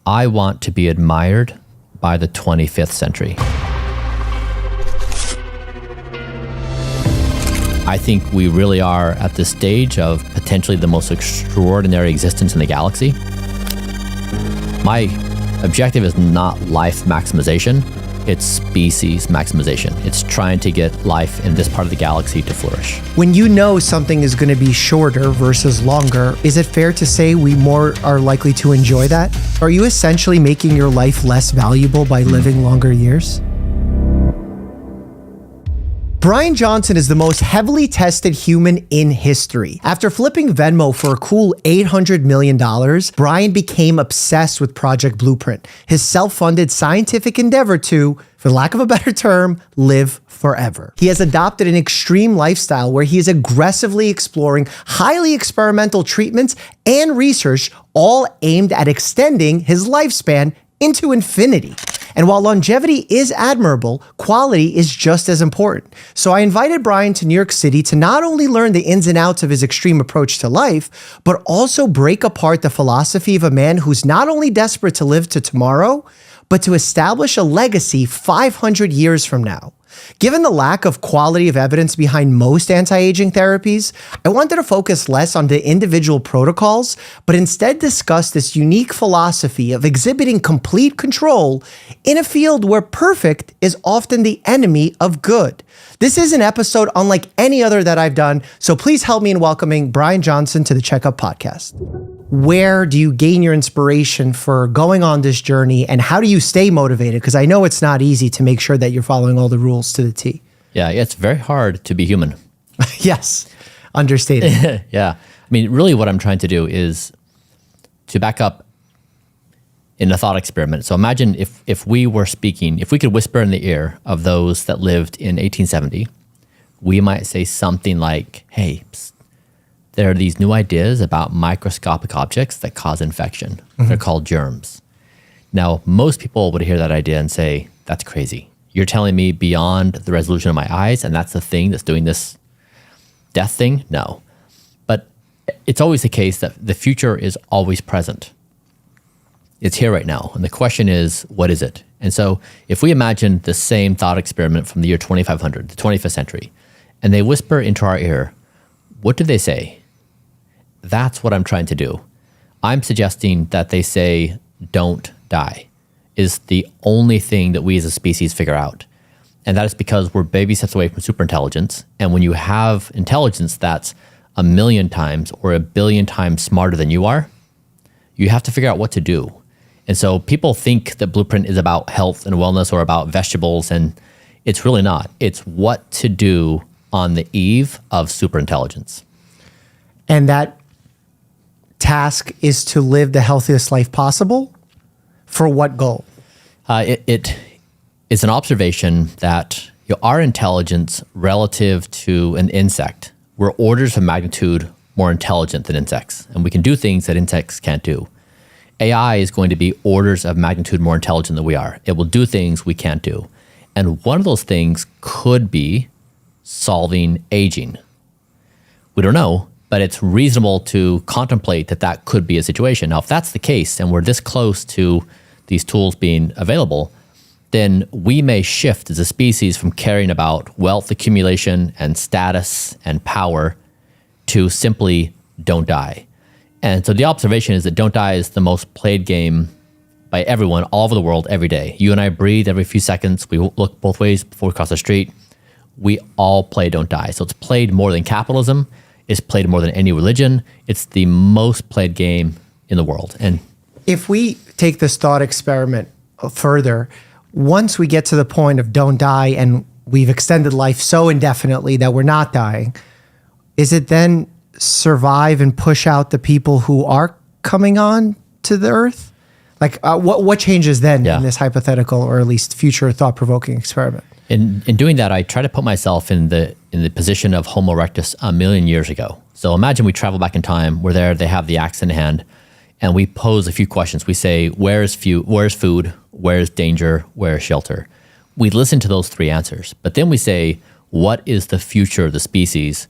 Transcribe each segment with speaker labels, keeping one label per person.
Speaker 1: I want to be admired by the 25th century. I think we really are at this stage of potentially the most extraordinary existence in the galaxy. My objective is not life maximization, it's species maximization. It's trying to get life in this part of the galaxy to flourish.
Speaker 2: When you know something is going to be shorter versus longer, is it fair to say we more are likely to enjoy that? Are you essentially making your life less valuable by living longer years? Brian Johnson is the most heavily tested human in history. After flipping Venmo for a cool $800 million, Brian became obsessed with Project Blueprint, his self-funded scientific endeavor to, for lack of a better term, live forever. He has adopted an extreme lifestyle where he is aggressively exploring highly experimental treatments and research, all aimed at extending his lifespan into infinity. And while longevity is admirable, quality is just as important. So I invited Brian to New York City to not only learn the ins and outs of his extreme approach to life, but also break apart the philosophy of a man who's not only desperate to live to tomorrow, but to establish a legacy 500 years from now. Given the lack of quality of evidence behind most anti-aging therapies, I wanted to focus less on the individual protocols, but instead discuss this unique philosophy of exhibiting complete control in a field where perfect is often the enemy of good. This is an episode unlike any other that I've done, so please help me in welcoming Brian Johnson to the Checkup podcast. Where do you gain your inspiration for going on this journey, and how do you stay motivated? Because I know it's not easy to make sure that you're following all the rules to the T.
Speaker 1: Yeah, it's very hard to be human.
Speaker 2: Yes, understated.
Speaker 1: Yeah. I mean, really what I'm trying to do is to back up in a thought experiment. So imagine if we were speaking, if we could whisper in the ear of those that lived in 1870, we might say something like, hey, psst, there are these new ideas about microscopic objects that cause infection. Mm-hmm. They're called germs. Now, most people would hear that idea and say, that's crazy. You're telling me beyond the resolution of my eyes, and that's the thing that's doing this death thing? No. But it's always the case that the future is always present. It's here right now. And the question is, what is it? And so if we imagine the same thought experiment from the year 2500, the 25th century, and they whisper into our ear, what do they say? That's what I'm trying to do. I'm suggesting that they say, don't die, is the only thing that we as a species figure out. And that is because we're baby steps away from superintelligence. And when you have intelligence that's 1 million times or 1 billion times smarter than you are, you have to figure out what to do. And so people think that Blueprint is about health and wellness or about vegetables, and it's really not. It's what to do on the eve of superintelligence.
Speaker 2: And that task is to live the healthiest life possible? For what goal?
Speaker 1: It is an observation that our intelligence relative to an insect, we're orders of magnitude more intelligent than insects, and we can do things that insects can't do. AI is going to be orders of magnitude more intelligent than we are. It will do things we can't do. And one of those things could be solving aging. We don't know, but it's reasonable to contemplate that that could be a situation. Now, if that's the case, and we're this close to these tools being available, then we may shift as a species from caring about wealth accumulation and status and power to simply don't die. And so the observation is that don't die is the most played game by everyone all over the world every day. You and I breathe every few seconds. We look both ways before we cross the street. We all play don't die. So it's played more than capitalism. It's played more than any religion. It's the most played game in the world. And
Speaker 2: if we take this thought experiment further, once we get to the point of don't die and we've extended life so indefinitely that we're not dying, is it then survive and push out the people who are coming on to the earth? Like what changes then in this hypothetical or at least future thought-provoking experiment?
Speaker 1: In doing that, I try to put myself in the position of Homo erectus 1 million years ago. So imagine we travel back in time. We're there. They have the axe in hand, and we pose a few questions. We say, where is food? Where is danger? Where is shelter? We listen to those 3 answers, but then we say, what is the future of the species?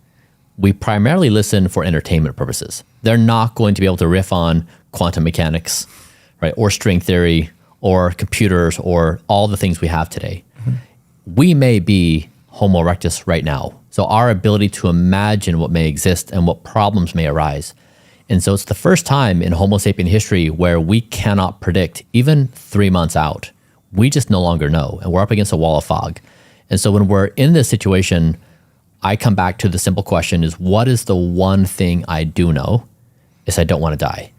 Speaker 1: We primarily listen for entertainment purposes. They're not going to be able to riff on quantum mechanics right? Or string theory, or computers, or all the things we have today. We may be Homo erectus right now. So our ability to imagine what may exist and what problems may arise. And so it's the first time in Homo sapien history where we cannot predict even 3 months out. We just no longer know, and we're up against a wall of fog. And so when we're in this situation, I come back to the simple question is, what is the one thing I do know? Is I don't want to die.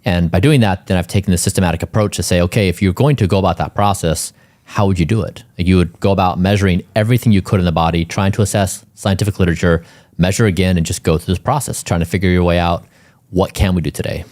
Speaker 1: And by doing that, then I've taken the systematic approach to say, okay, if you're going to go about that process, how would you do it? You would go about measuring everything you could in the body, trying to assess scientific literature, measure again, and just go through this process, trying to figure your way out. What can we do today?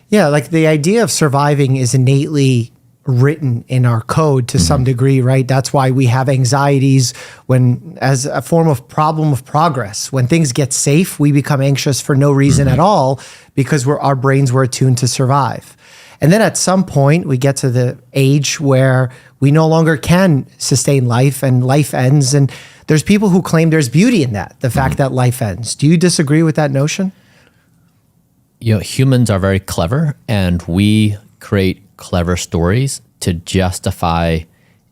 Speaker 2: Yeah, like the idea of surviving is innately written in our code to some degree, right? That's why we have anxieties when, as a form of problem of progress. When things get safe, we become anxious for no reason at all because our brains were attuned to survive. And then at some point, we get to the age where we no longer can sustain life and life ends. And there's people who claim there's beauty in that, the fact that life ends. Do you disagree with that notion?
Speaker 1: You know, humans are very clever, and we create clever stories to justify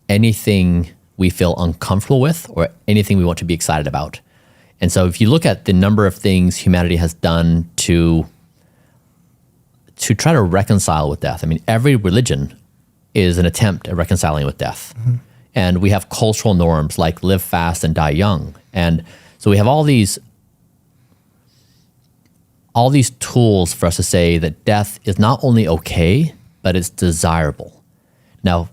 Speaker 1: anything we feel uncomfortable with or anything we want to be excited about. And so if you look at the number of things humanity has done to try to reconcile with death, I mean, every religion is an attempt at reconciling with death. And we have cultural norms like live fast and die young. And so we have all these tools for us to say that death is not only okay, but it's desirable. Now,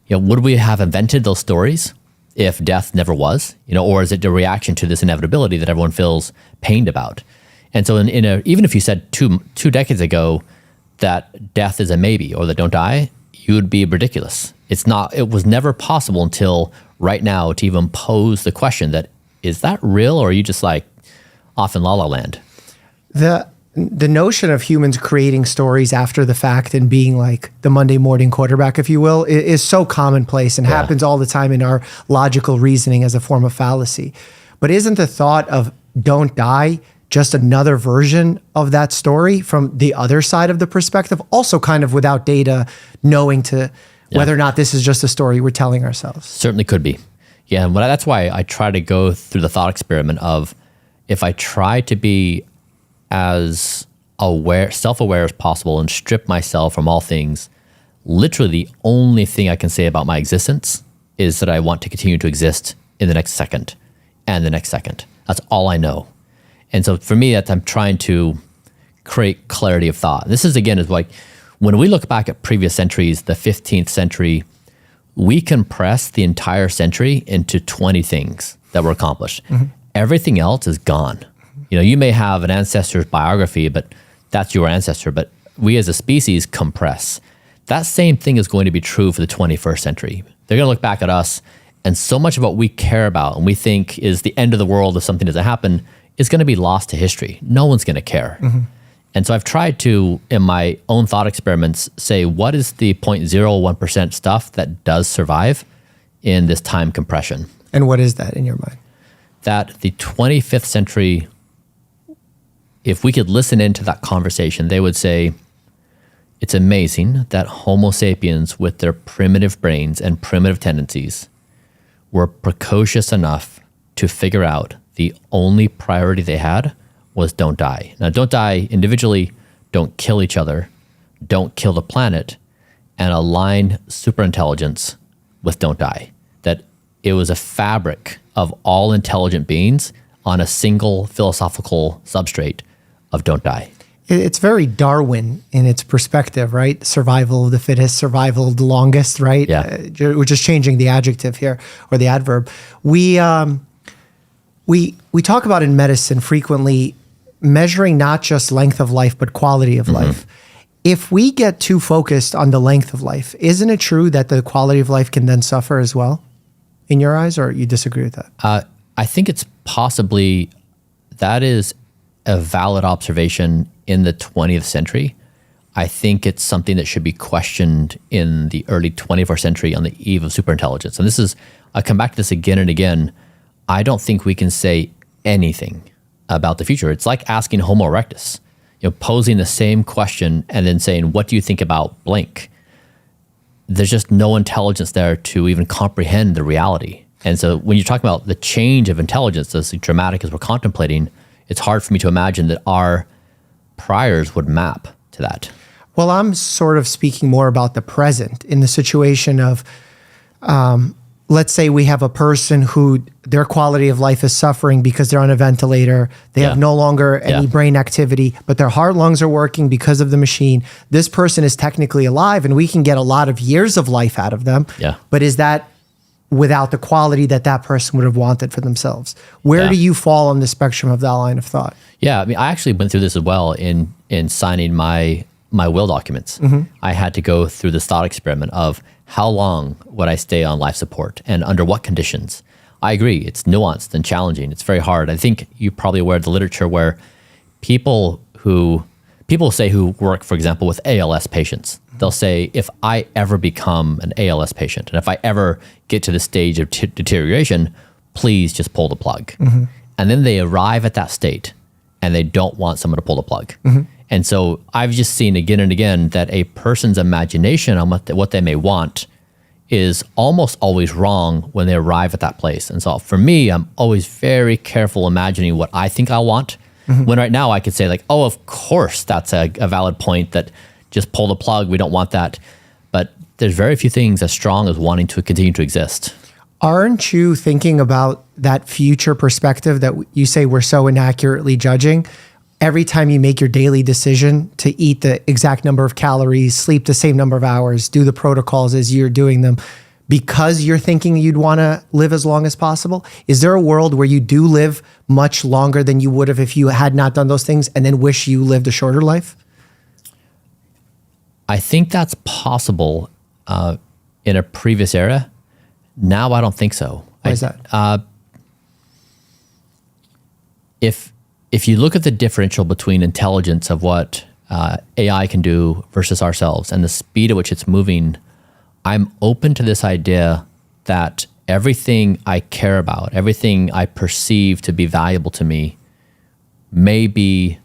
Speaker 1: you know, would we have invented those stories if death never was? You know, or is it a reaction to this inevitability that everyone feels pained about? And so even if you said two decades ago that death is a maybe or that don't die, you would be ridiculous. It was never possible until right now to even pose the question that, is that real, or are you just like off in La La Land?
Speaker 2: The notion of humans creating stories after the fact and being like the Monday morning quarterback, if you will, is so commonplace and happens all the time in our logical reasoning as a form of fallacy. But isn't the thought of don't die just another version of that story from the other side of the perspective, also kind of without data, knowing whether or not this is just a story we're telling ourselves?
Speaker 1: Certainly could be. Yeah, and that's why I try to go through the thought experiment of, if I try to be as self-aware as possible and strip myself from all things, literally the only thing I can say about my existence is that I want to continue to exist in the next second and the next second. That's all I know. And so for me, I'm trying to create clarity of thought. This is like when we look back at previous centuries, the 15th century, we compress the entire century into 20 things that were accomplished. Everything else is gone. You know, you may have an ancestor's biography, but that's your ancestor. But we as a species compress. That same thing is going to be true for the 21st century. They're going to look back at us, and so much of what we care about and we think is the end of the world if something doesn't happen is going to be lost to history. No one's going to care. And so I've tried to, in my own thought experiments, say, what is the 0.01% stuff that does survive in this time compression?
Speaker 2: And what is that in your mind?
Speaker 1: That the 25th century, if we could listen into that conversation, they would say, it's amazing that Homo sapiens with their primitive brains and primitive tendencies were precocious enough to figure out the only priority they had was don't die. Now, don't die individually, don't kill each other, don't kill the planet, and align superintelligence with don't die. That it was a fabric of all intelligent beings on a single philosophical substrate of don't die.
Speaker 2: It's very Darwin in its perspective, right? Survival of the fittest, survival of the longest, right?
Speaker 1: Yeah.
Speaker 2: We're just changing the adjective here or the adverb. We talk about in medicine frequently measuring not just length of life, but quality of life. If we get too focused on the length of life, isn't it true that the quality of life can then suffer as well in your eyes, or you disagree with that?
Speaker 1: I think it's possibly, that is a valid observation in the 20th century. I think it's something that should be questioned in the early 21st century on the eve of superintelligence. And I come back to this again and again. I don't think we can say anything about the future. It's like asking Homo erectus, posing the same question and then saying, what do you think about blank? There's just no intelligence there to even comprehend the reality. And so when you're talking about the change of intelligence as dramatic as we're contemplating, it's hard for me to imagine that our priors would map to that.
Speaker 2: Well, I'm sort of speaking more about the present in the situation of, let's say we have a person who their quality of life is suffering because they're on a ventilator. They have no longer any brain activity, but their heart, lungs are working because of the machine. This person is technically alive and we can get a lot of years of life out of them.
Speaker 1: Yeah.
Speaker 2: But is that without the quality that that person would have wanted for themselves? Where do you fall on the spectrum of that line of thought?
Speaker 1: Yeah, I mean, I actually went through this as well in signing my will documents. I had to go through this thought experiment of how long would I stay on life support and under what conditions. I agree, it's nuanced and challenging. It's very hard. I think you're probably aware of the literature where people say who work, for example, with ALS patients, they'll say, if I ever become an ALS patient, and if I ever get to the stage of deterioration, please just pull the plug. And then they arrive at that state and they don't want someone to pull the plug. And so I've just seen again and again that a person's imagination on what they may want is almost always wrong when they arrive at that place. And so for me, I'm always very careful imagining what I think I want. When right now I could say like, oh, of course, that's a valid point, that just pull the plug, we don't want that. But there's very few things as strong as wanting to continue to exist.
Speaker 2: Aren't you thinking about that future perspective that you say we're so inaccurately judging? Every time you make your daily decision to eat the exact number of calories, sleep the same number of hours, do the protocols as you're doing them, because you're thinking you'd want to live as long as possible? Is there a world where you do live much longer than you would have if you had not done those things and then wish you lived a shorter life?
Speaker 1: I think that's possible in a previous era. Now I don't think so.
Speaker 2: Why is that?
Speaker 1: If you look at the differential between intelligence of what AI can do versus ourselves and the speed at which it's moving, I'm open to this idea that everything I care about, everything I perceive to be valuable to me, may be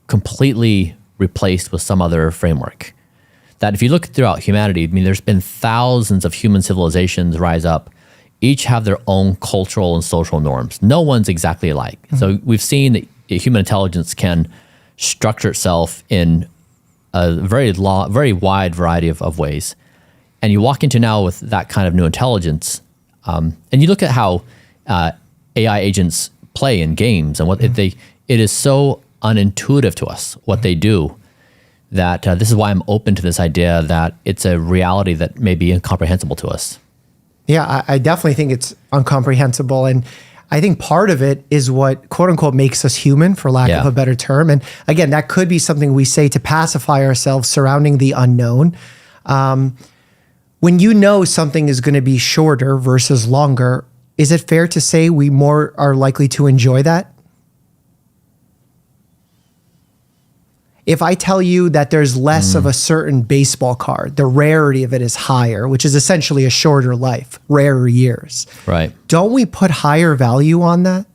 Speaker 1: completely replaced with some other framework. That if you look throughout humanity, I mean, there's been thousands of human civilizations rise up, each have their own cultural and social norms. No one's exactly alike. So we've seen that human intelligence can structure itself in a very wide variety of ways. And you walk into now with that kind of new intelligence, and you look at how AI agents play in games and it is so unintuitive to us what they do, that this is why I'm open to this idea that it's a reality that may be incomprehensible to us.
Speaker 2: Yeah, I definitely think it's incomprehensible. And I think part of it is what quote unquote makes us human, for lack of a better term. And again, that could be something we say to pacify ourselves surrounding the unknown. When you know something is going to be shorter versus longer, is it fair to say we more are likely to enjoy that? If I tell you that there's less of a certain baseball card, the rarity of it is higher, which is essentially a shorter life, rarer years.
Speaker 1: Right.
Speaker 2: Don't we put higher value on that?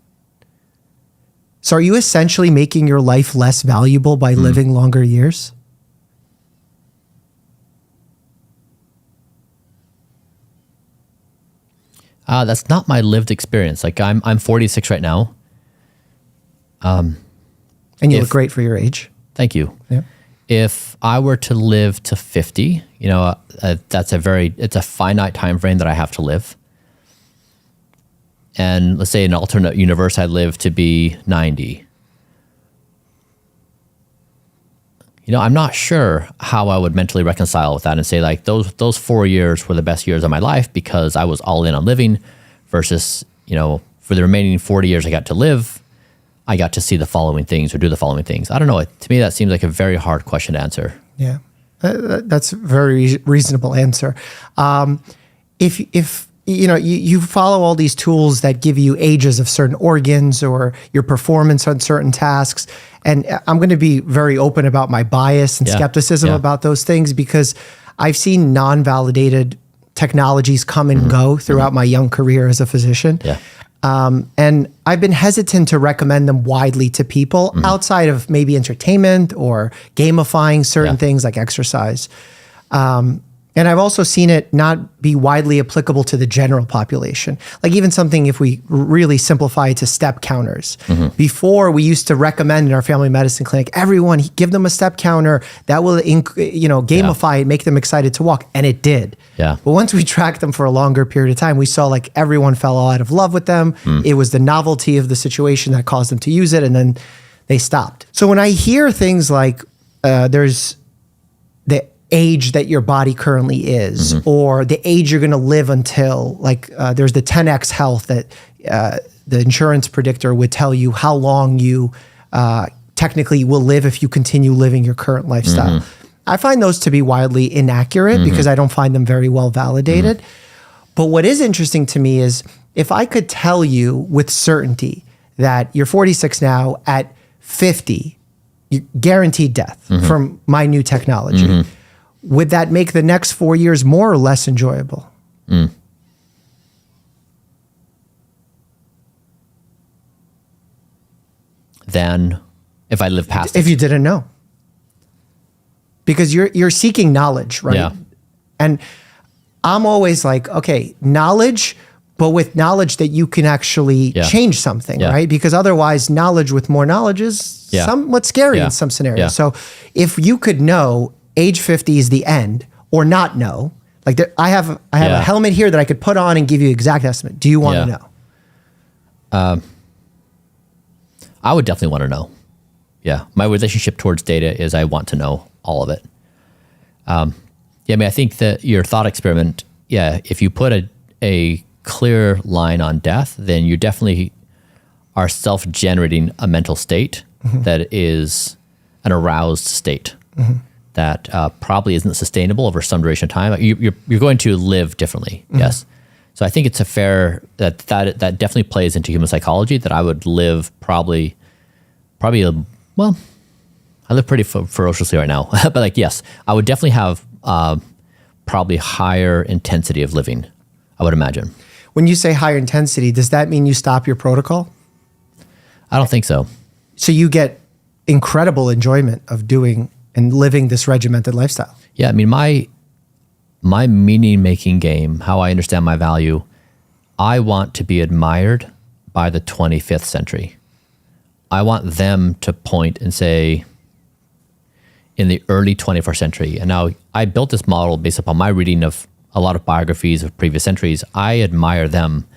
Speaker 2: So are you essentially making your life less valuable by living longer years?
Speaker 1: That's not my lived experience. Like I'm 46 right now.
Speaker 2: And you look great for your age.
Speaker 1: Thank you.
Speaker 2: Yeah.
Speaker 1: If I were to live to 50, it's a finite time frame that I have to live. And let's say in an alternate universe, I live to be 90. I'm not sure how I would mentally reconcile with that and say like those 4 years were the best years of my life because I was all in on living, versus, for the remaining 40 years I got to live, I got to see the following things or do the following things. I don't know. To me, that seems like a very hard question to answer.
Speaker 2: Yeah, that's a very reasonable answer. If you follow all these tools that give you ages of certain organs or your performance on certain tasks, and I'm going to be very open about my bias and skepticism about those things, because I've seen non-validated technologies come and go throughout my young career as a physician.
Speaker 1: Yeah.
Speaker 2: And I've been hesitant to recommend them widely to people outside of maybe entertainment or gamifying certain things like exercise. And I've also seen it not be widely applicable to the general population. Like even something, if we really simplify it to step counters. Before, we used to recommend in our family medicine clinic, everyone give them a step counter that will, gamify it, make them excited to walk. And it did.
Speaker 1: Yeah.
Speaker 2: But once we tracked them for a longer period of time, we saw like everyone fell out of love with them. It was the novelty of the situation that caused them to use it. And then they stopped. So when I hear things like there's the age that your body currently is, or the age you're going to live until, like there's the 10x health that the insurance predictor would tell you how long you technically will live if you continue living your current lifestyle. I find those to be wildly inaccurate because I don't find them very well validated. But what is interesting to me is if I could tell you with certainty that you're 46 now, at 50, you guaranteed death from my new technology. Would that make the next 4 years more or less enjoyable?
Speaker 1: Than if I live past
Speaker 2: If you didn't know. Because you're seeking knowledge, right?
Speaker 1: Yeah.
Speaker 2: And I'm always like, okay, knowledge, but with knowledge that you can actually change something, right? Because otherwise, knowledge with more knowledge is somewhat scary in some scenarios. So if you could know age 50 is the end, or not know, like I have a helmet here that I could put on and give you exact estimate. Do you want to know?
Speaker 1: I would definitely want to know. Yeah. My relationship towards data is I want to know all of it. I think that your thought experiment, if you put a clear line on death, then you definitely are self-generating a mental state that is an aroused state. That probably isn't sustainable over some duration of time. You're going to live differently, yes. So I think it's a fair that definitely plays into human psychology. That I would live probably I live pretty ferociously right now, but like yes, I would definitely have probably higher intensity of living. I would imagine.
Speaker 2: When you say higher intensity, does that mean you stop your protocol?
Speaker 1: I don't think so.
Speaker 2: So you get incredible enjoyment of doing and living this regimented lifestyle.
Speaker 1: Yeah, I mean, my meaning-making game, how I understand my value, I want to be admired by the 25th century. I want them to point and say, in the early 21st century, and now I built this model based upon my reading of a lot of biographies of previous centuries. I admire them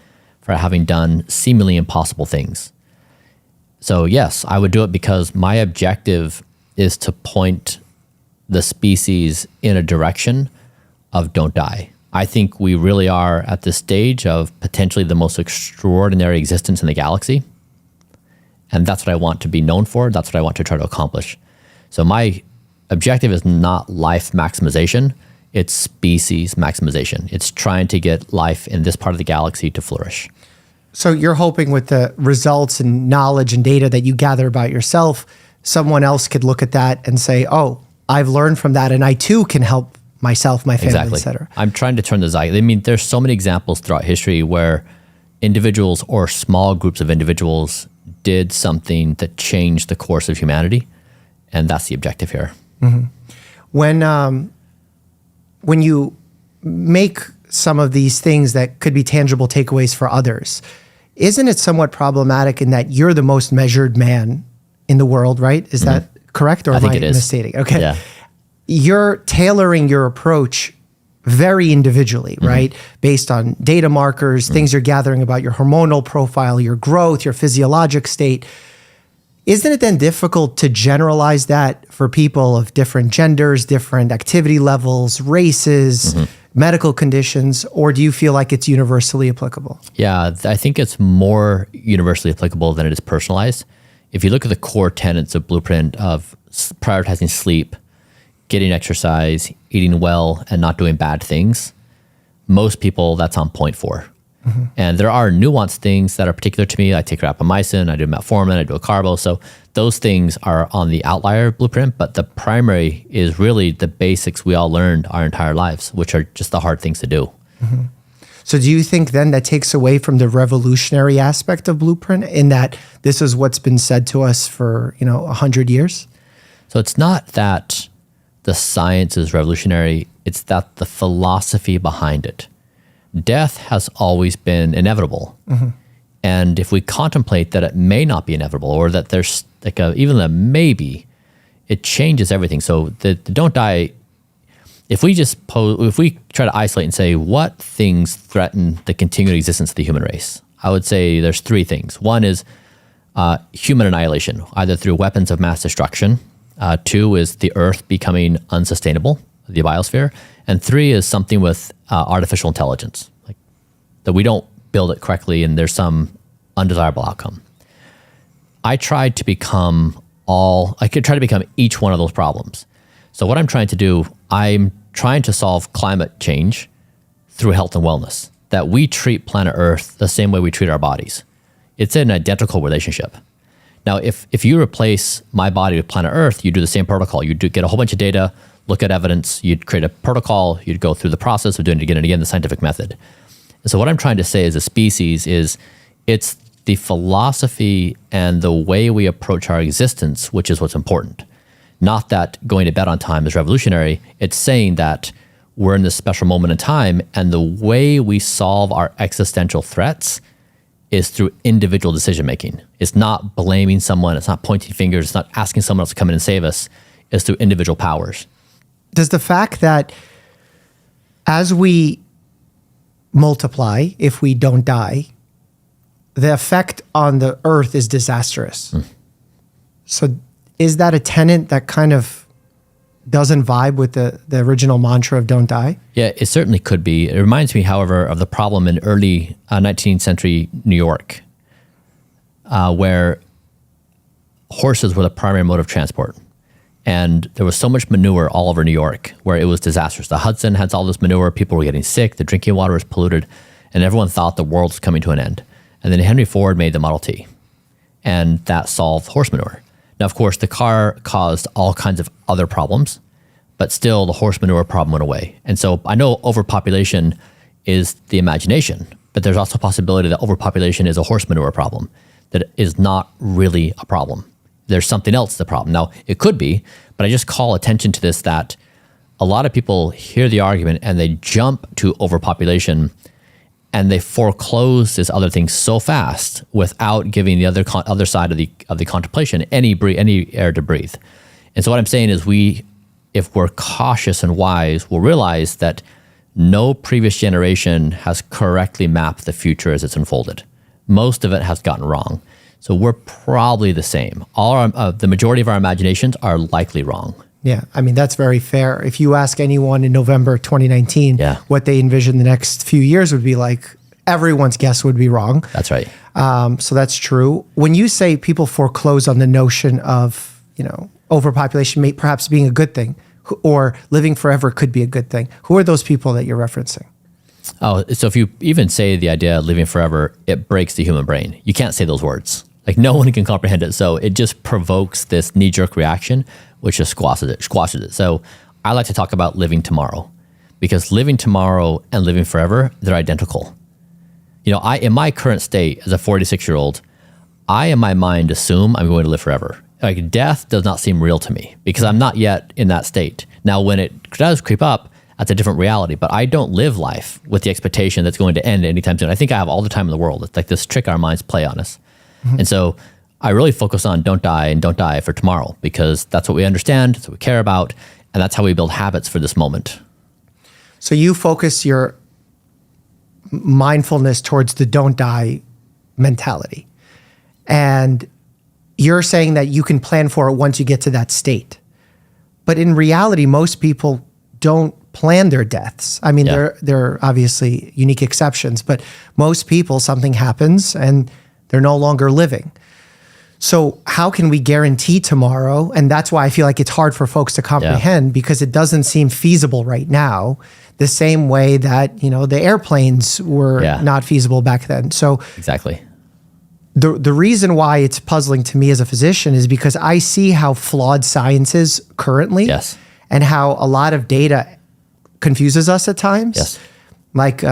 Speaker 1: for having done seemingly impossible things. So yes, I would do it because my objective is to point the species in a direction of don't die. I think we really are at this stage of potentially the most extraordinary existence in the galaxy. And that's what I want to be known for. That's what I want to try to accomplish. So my objective is not life maximization. It's species maximization. It's trying to get life in this part of the galaxy to flourish.
Speaker 2: So you're hoping with the results and knowledge and data that you gather about yourself, someone else could look at that and say, oh, I've learned from that and I too can help myself, my family, et cetera.
Speaker 1: I'm trying to turn the zeitgeist. I mean, there's so many examples throughout history where individuals or small groups of individuals did something that changed the course of humanity. And that's the objective here.
Speaker 2: When you make some of these things that could be tangible takeaways for others, isn't it somewhat problematic in that you're the most measured man in the world, right? Is that correct, or am I misstating? Okay.
Speaker 1: Yeah.
Speaker 2: You're tailoring your approach very individually, right? Based on data markers, things you're gathering about your hormonal profile, your growth, your physiologic state. Isn't it then difficult to generalize that for people of different genders, different activity levels, races, medical conditions, or do you feel like it's universally applicable?
Speaker 1: Yeah, I think it's more universally applicable than it is personalized. If you look at the core tenets of Blueprint of prioritizing sleep, getting exercise, eating well, and not doing bad things, most people that's on point for. And there are nuanced things that are particular to me. I take rapamycin, I do metformin, I do a carbo. So those things are on the outlier blueprint, but the primary is really the basics we all learned our entire lives, which are just the hard things to do.
Speaker 2: So do you think then that takes away from the revolutionary aspect of Blueprint in that this is what's been said to us for, 100 years?
Speaker 1: So it's not that the science is revolutionary, it's that the philosophy behind it. Death has always been inevitable. And if we contemplate that it may not be inevitable, or that there's like even a maybe, it changes everything. So the don't die, if we try to isolate and say what things threaten the continued existence of the human race, I would say there's three things. One is human annihilation, either through weapons of mass destruction. Two is the Earth becoming unsustainable, the biosphere. And three is something with artificial intelligence, like that we don't build it correctly and there's some undesirable outcome. I try to become each one of those problems. So what I'm trying to do, I'm trying to solve climate change through health and wellness, that we treat planet Earth the same way we treat our bodies. It's an identical relationship. Now, if you replace my body with planet Earth, you do the same protocol. You get a whole bunch of data, look at evidence, you'd create a protocol, you'd go through the process of doing it again and again, the scientific method. And so what I'm trying to say as a species is it's the philosophy and the way we approach our existence, which is what's important. Not that going to bed on time is revolutionary. It's saying that we're in this special moment in time, and the way we solve our existential threats is through individual decision-making. It's not blaming someone. It's not pointing fingers. It's not asking someone else to come in and save us. It's through individual powers.
Speaker 2: Does the fact that as we multiply, if we don't die, the effect on the Earth is disastrous. So is that a tenet that kind of doesn't vibe with the original mantra of don't die?
Speaker 1: Yeah, it certainly could be. It reminds me, however, of the problem in early 19th century New York, where horses were the primary mode of transport. And there was so much manure all over New York where it was disastrous. The Hudson had all this manure, people were getting sick, the drinking water was polluted, and everyone thought the world was coming to an end. And then Henry Ford made the Model T, and that solved horse manure. Now, of course, the car caused all kinds of other problems, but still the horse manure problem went away. And so I know overpopulation is the imagination, but there's also a possibility that overpopulation is a horse manure problem that is not really a problem. There's something else the problem. Now, it could be, but I just call attention to this, that a lot of people hear the argument and they jump to overpopulation and they foreclose this other thing so fast without giving the other side of the contemplation any air to breathe. And so what I'm saying is if we're cautious and wise, we'll realize that no previous generation has correctly mapped the future as it's unfolded. Most of it has gotten wrong. So we're probably the same. The majority of our imaginations are likely wrong.
Speaker 2: Yeah, I mean, that's very fair. If you ask anyone in November 2019 what they envision the next few years would be like, everyone's guess would be wrong.
Speaker 1: That's right.
Speaker 2: So that's true. When you say people foreclose on the notion of, overpopulation may perhaps being a good thing, or living forever could be a good thing, who are those people that you're referencing?
Speaker 1: Oh, so if you even say the idea of living forever, it breaks the human brain. You can't say those words. Like, no one can comprehend it. So it just provokes this knee-jerk reaction, which just squashes it. So I like to talk about living tomorrow, because living tomorrow and living forever, they're identical. In my current state as a 46-year-old, I in my mind assume I'm going to live forever. Like, death does not seem real to me because I'm not yet in that state. Now, when it does creep up, that's a different reality, but I don't live life with the expectation that's going to end anytime soon. I think I have all the time in the world. It's like this trick our minds play on us. And so I really focus on don't die and don't die for tomorrow, because that's what we understand, that's what we care about, and that's how we build habits for this moment.
Speaker 2: So you focus your mindfulness towards the don't die mentality. And you're saying that you can plan for it once you get to that state. But in reality, most people don't plan their deaths. I mean, there are obviously unique exceptions, but most people, something happens and they're no longer living. So how can we guarantee tomorrow? And that's why I feel like it's hard for folks to comprehend, because it doesn't seem feasible right now, the same way that, the airplanes were not feasible back then. So
Speaker 1: exactly.
Speaker 2: The reason why it's puzzling to me as a physician is because I see how flawed science is currently, and how a lot of data confuses us at times. like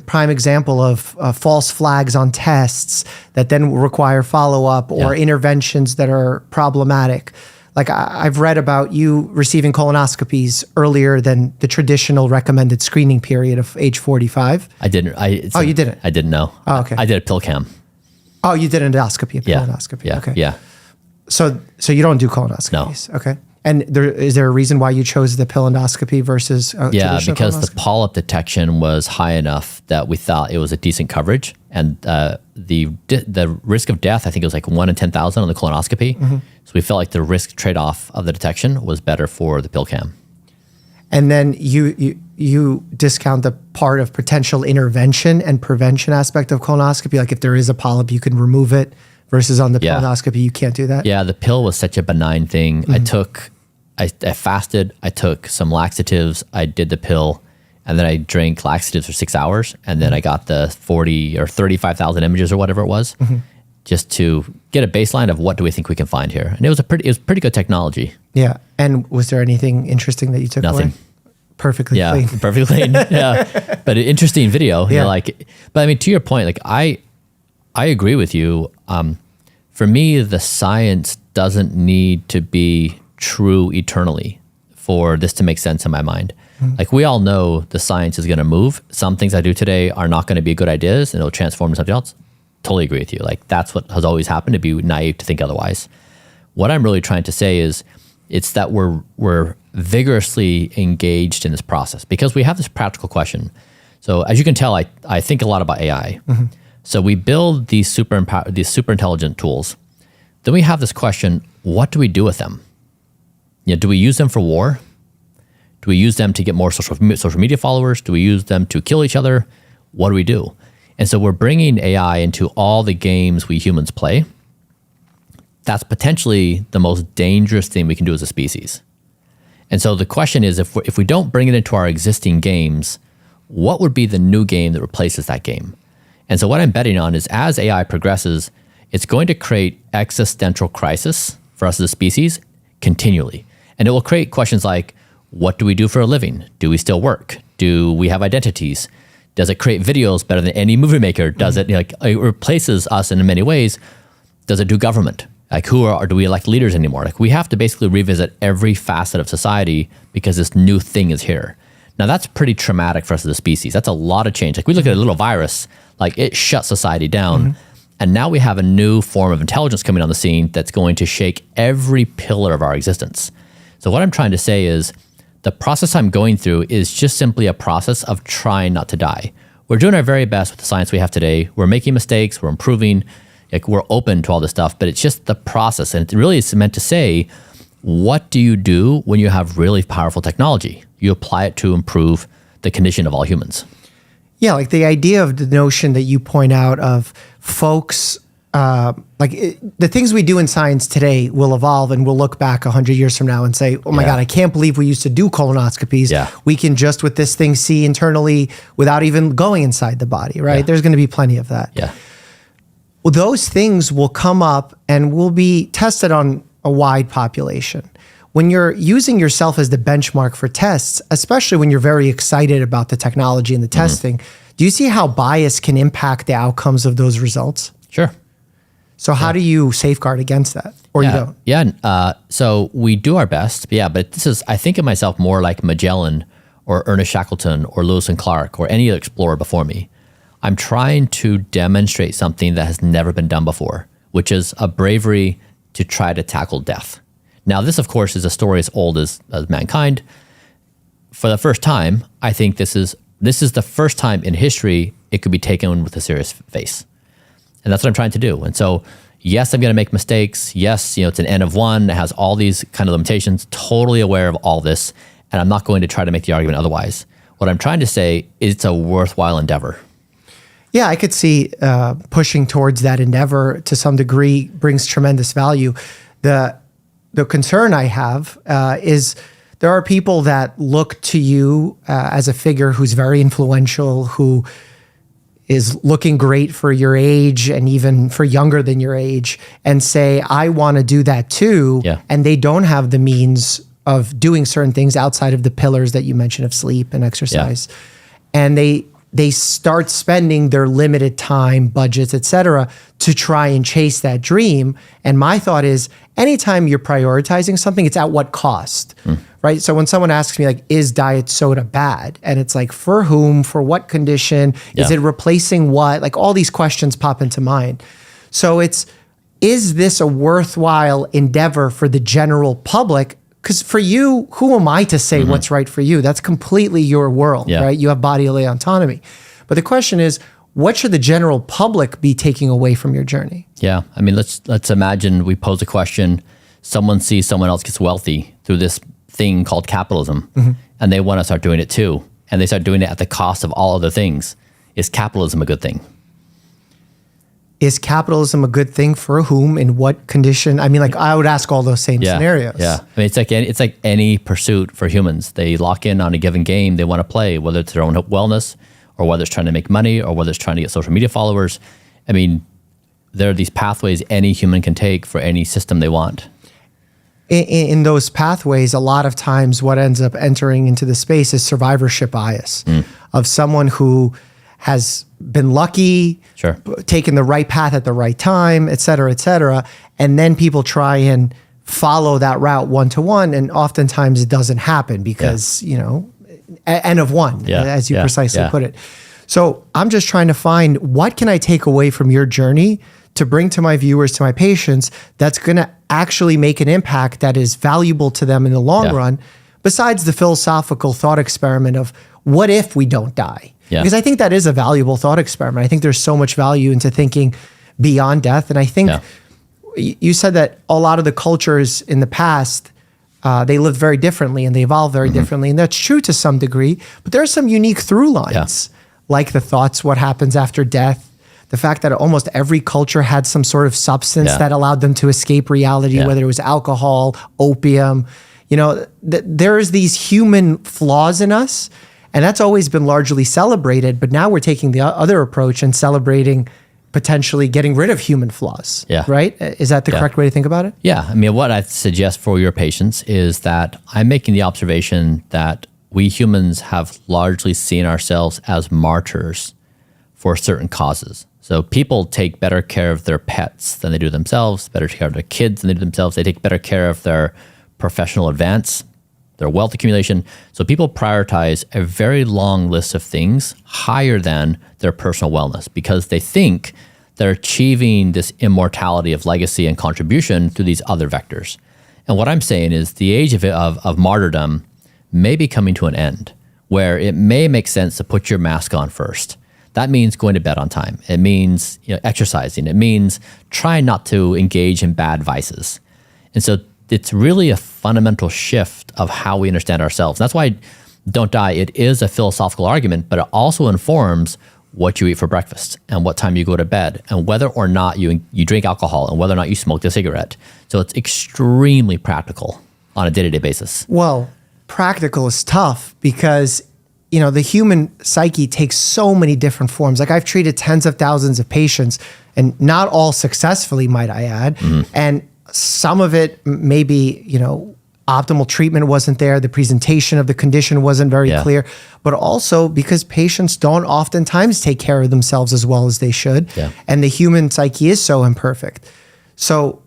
Speaker 2: prime example of false flags on tests that then require follow-up or interventions that are problematic. Like I've read about you receiving colonoscopies earlier than the traditional recommended screening period of age 45.
Speaker 1: I didn't.
Speaker 2: You didn't?
Speaker 1: I didn't know.
Speaker 2: Oh, okay.
Speaker 1: I did a pill cam.
Speaker 2: Oh, you did an endoscopy, a colonoscopy.
Speaker 1: Yeah.
Speaker 2: Okay.
Speaker 1: Yeah.
Speaker 2: So you don't do colonoscopies? No. Okay. And is there a reason why you chose the pill endoscopy versus traditional
Speaker 1: because
Speaker 2: colonoscopy?
Speaker 1: the polyp detection was high enough that we thought it was a decent coverage, and the risk of death, I think it was like 1 in 10,000 on the colonoscopy. So we felt like the risk trade-off of the detection was better for the pill cam.
Speaker 2: And then you discount the part of potential intervention and prevention aspect of colonoscopy, like if there is a polyp, you can remove it. Versus on the colonoscopy, you can't do that?
Speaker 1: Yeah, the pill was such a benign thing. I fasted, I took some laxatives, I did the pill, and then I drank laxatives for 6 hours, and then I got the 40 or 35,000 images or whatever it was, just to get a baseline of what do we think we can find here. And it was pretty good technology.
Speaker 2: Yeah. And was there anything interesting that you took
Speaker 1: Nothing.
Speaker 2: away? Perfectly clean.
Speaker 1: Perfectly clean. Yeah. But an interesting video.
Speaker 2: Yeah.
Speaker 1: But I mean, to your point, like I agree with you. For me, the science doesn't need to be true eternally for this to make sense in my mind. Like we all know the science is going to move. Some things I do today are not going to be good ideas and it'll transform to something else. Totally agree with you. Like that's what has always happened, to be naive to think otherwise. What I'm really trying to say is it's that we're vigorously engaged in this process because we have this practical question. So as you can tell, I think a lot about AI. So we build these super intelligent tools. Then we have this question, what do we do with them? Do we use them for war? Do we use them to get more social media followers? Do we use them to kill each other? What do we do? And so we're bringing AI into all the games we humans play. That's potentially the most dangerous thing we can do as a species. And so the question is, if we don't bring it into our existing games, what would be the new game that replaces that game? And so what I'm betting on is as AI progresses, it's going to create existential crisis for us as a species continually. And it will create questions like, what do we do for a living? Do we still work? Do we have identities? Does it create videos better than any movie maker? Does it replaces us in many ways? Does it do government? Like do we elect leaders anymore? Like we have to basically revisit every facet of society because this new thing is here. Now that's pretty traumatic for us as a species. That's a lot of change. Like we look at a little virus, like it shut society down. And now we have a new form of intelligence coming on the scene that's going to shake every pillar of our existence. So what I'm trying to say is the process I'm going through is just simply a process of trying not to die. We're doing our very best with the science we have today. We're making mistakes, we're improving, like we're open to all this stuff, but it's just the process. And it really is meant to say, what do you do when you have really powerful technology? You apply it to improve the condition of all humans.
Speaker 2: Yeah, like the idea of the notion that you point out of folks, the things we do in science today will evolve and we'll look back 100 years from now and say, oh my God, I can't believe we used to do colonoscopies.
Speaker 1: Yeah.
Speaker 2: We can just with this thing see internally without even going inside the body, right?
Speaker 1: Yeah.
Speaker 2: There's going to be plenty of that.
Speaker 1: Yeah.
Speaker 2: Well, those things will come up and will be tested on a wide population. When you're using yourself as the benchmark for tests, especially when you're very excited about the technology and the testing, do you see how bias can impact the outcomes of those results?
Speaker 1: Sure.
Speaker 2: So how do you safeguard against that? Or you don't?
Speaker 1: Yeah. So we do our best. But this is, I think of myself more like Magellan or Ernest Shackleton or Lewis and Clark or any explorer before me. I'm trying to demonstrate something that has never been done before, which is a bravery to try to tackle death. Now, this, of course, is a story as old as mankind. For the first time, I think this is the first time in history it could be taken with a serious face. And that's what I'm trying to do. And so, yes, I'm going to make mistakes. Yes, it's an N of 1. It has all these kind of limitations, totally aware of all this. And I'm not going to try to make the argument otherwise. What I'm trying to say is it's a worthwhile endeavor.
Speaker 2: Yeah, I could see pushing towards that endeavor to some degree brings tremendous value. The concern I have is there are people that look to you as a figure who's very influential, who is looking great for your age and even for younger than your age, and say, I want to do that too.
Speaker 1: Yeah.
Speaker 2: And they don't have the means of doing certain things outside of the pillars that you mentioned of sleep and exercise. Yeah. And they start spending their limited time, budgets, et cetera, to try and chase that dream. And my thought is, anytime you're prioritizing something, it's at what cost, right? So when someone asks me, like, is diet soda bad? And it's like, for whom, for what condition? Is it replacing what? Like, all these questions pop into mind. So is this a worthwhile endeavor for the general public? Because for you, who am I to say what's right for you? That's completely your world, right? You have bodily autonomy. But the question is, what should the general public be taking away from your journey?
Speaker 1: Yeah. I mean, let's imagine we pose a question. Someone sees someone else gets wealthy through this thing called capitalism, and they want to start doing it too. And they start doing it at the cost of all other things. Is capitalism a good thing?
Speaker 2: Is capitalism a good thing for whom, in what condition? I mean, like, I would ask all those same scenarios.
Speaker 1: Yeah. I mean, it's like any pursuit for humans. They lock in on a given game they want to play, whether it's their own wellness or whether it's trying to make money or whether it's trying to get social media followers. I mean, there are these pathways any human can take for any system they want.
Speaker 2: In those pathways, a lot of times what ends up entering into the space is survivorship bias of someone who has been lucky, taken the right path at the right time, et cetera, et cetera. And then people try and follow that route one-to-one. And oftentimes it doesn't happen because, you know, N of one, as you precisely put it. So I'm just trying to find, what can I take away from your journey to bring to my viewers, to my patients, that's going to actually make an impact that is valuable to them in the long run, besides the philosophical thought experiment of, what if we don't die? Because I think that is a valuable thought experiment. I think there's so much value into thinking beyond death. And I think you said that a lot of the cultures in the past, they lived very differently and they evolved very differently. And that's true to some degree, but there are some unique through lines, like the thoughts, what happens after death, the fact that almost every culture had some sort of substance that allowed them to escape reality, whether it was alcohol, opium. You know, there is these human flaws in us. And that's always been largely celebrated, but now we're taking the other approach and celebrating potentially getting rid of human flaws, right? Is that the correct way to think about it?
Speaker 1: Yeah. I mean, what I suggest for your patients is that I'm making the observation that we humans have largely seen ourselves as martyrs for certain causes. So people take better care of their pets than they do themselves, better care of their kids than they do themselves. They take better care of their professional advance, their wealth accumulation. So people prioritize a very long list of things higher than their personal wellness because they think they're achieving this immortality of legacy and contribution through these other vectors. And what I'm saying is the age of martyrdom may be coming to an end, where it may make sense to put your mask on first. That means going to bed on time. It means exercising. It means trying not to engage in bad vices. And so it's really a fundamental shift of how we understand ourselves. And that's why Don't Die, it is a philosophical argument, but it also informs what you eat for breakfast and what time you go to bed and whether or not you drink alcohol and whether or not you smoke a cigarette. So it's extremely practical on a day-to-day basis.
Speaker 2: Well, practical is tough because, you know, the human psyche takes so many different forms. Like, I've treated tens of thousands of patients, and not all successfully, might I add. And some of it maybe, you know, optimal treatment wasn't there. The presentation of the condition wasn't very clear, but also because patients don't oftentimes take care of themselves as well as they should. And the human psyche is so imperfect. So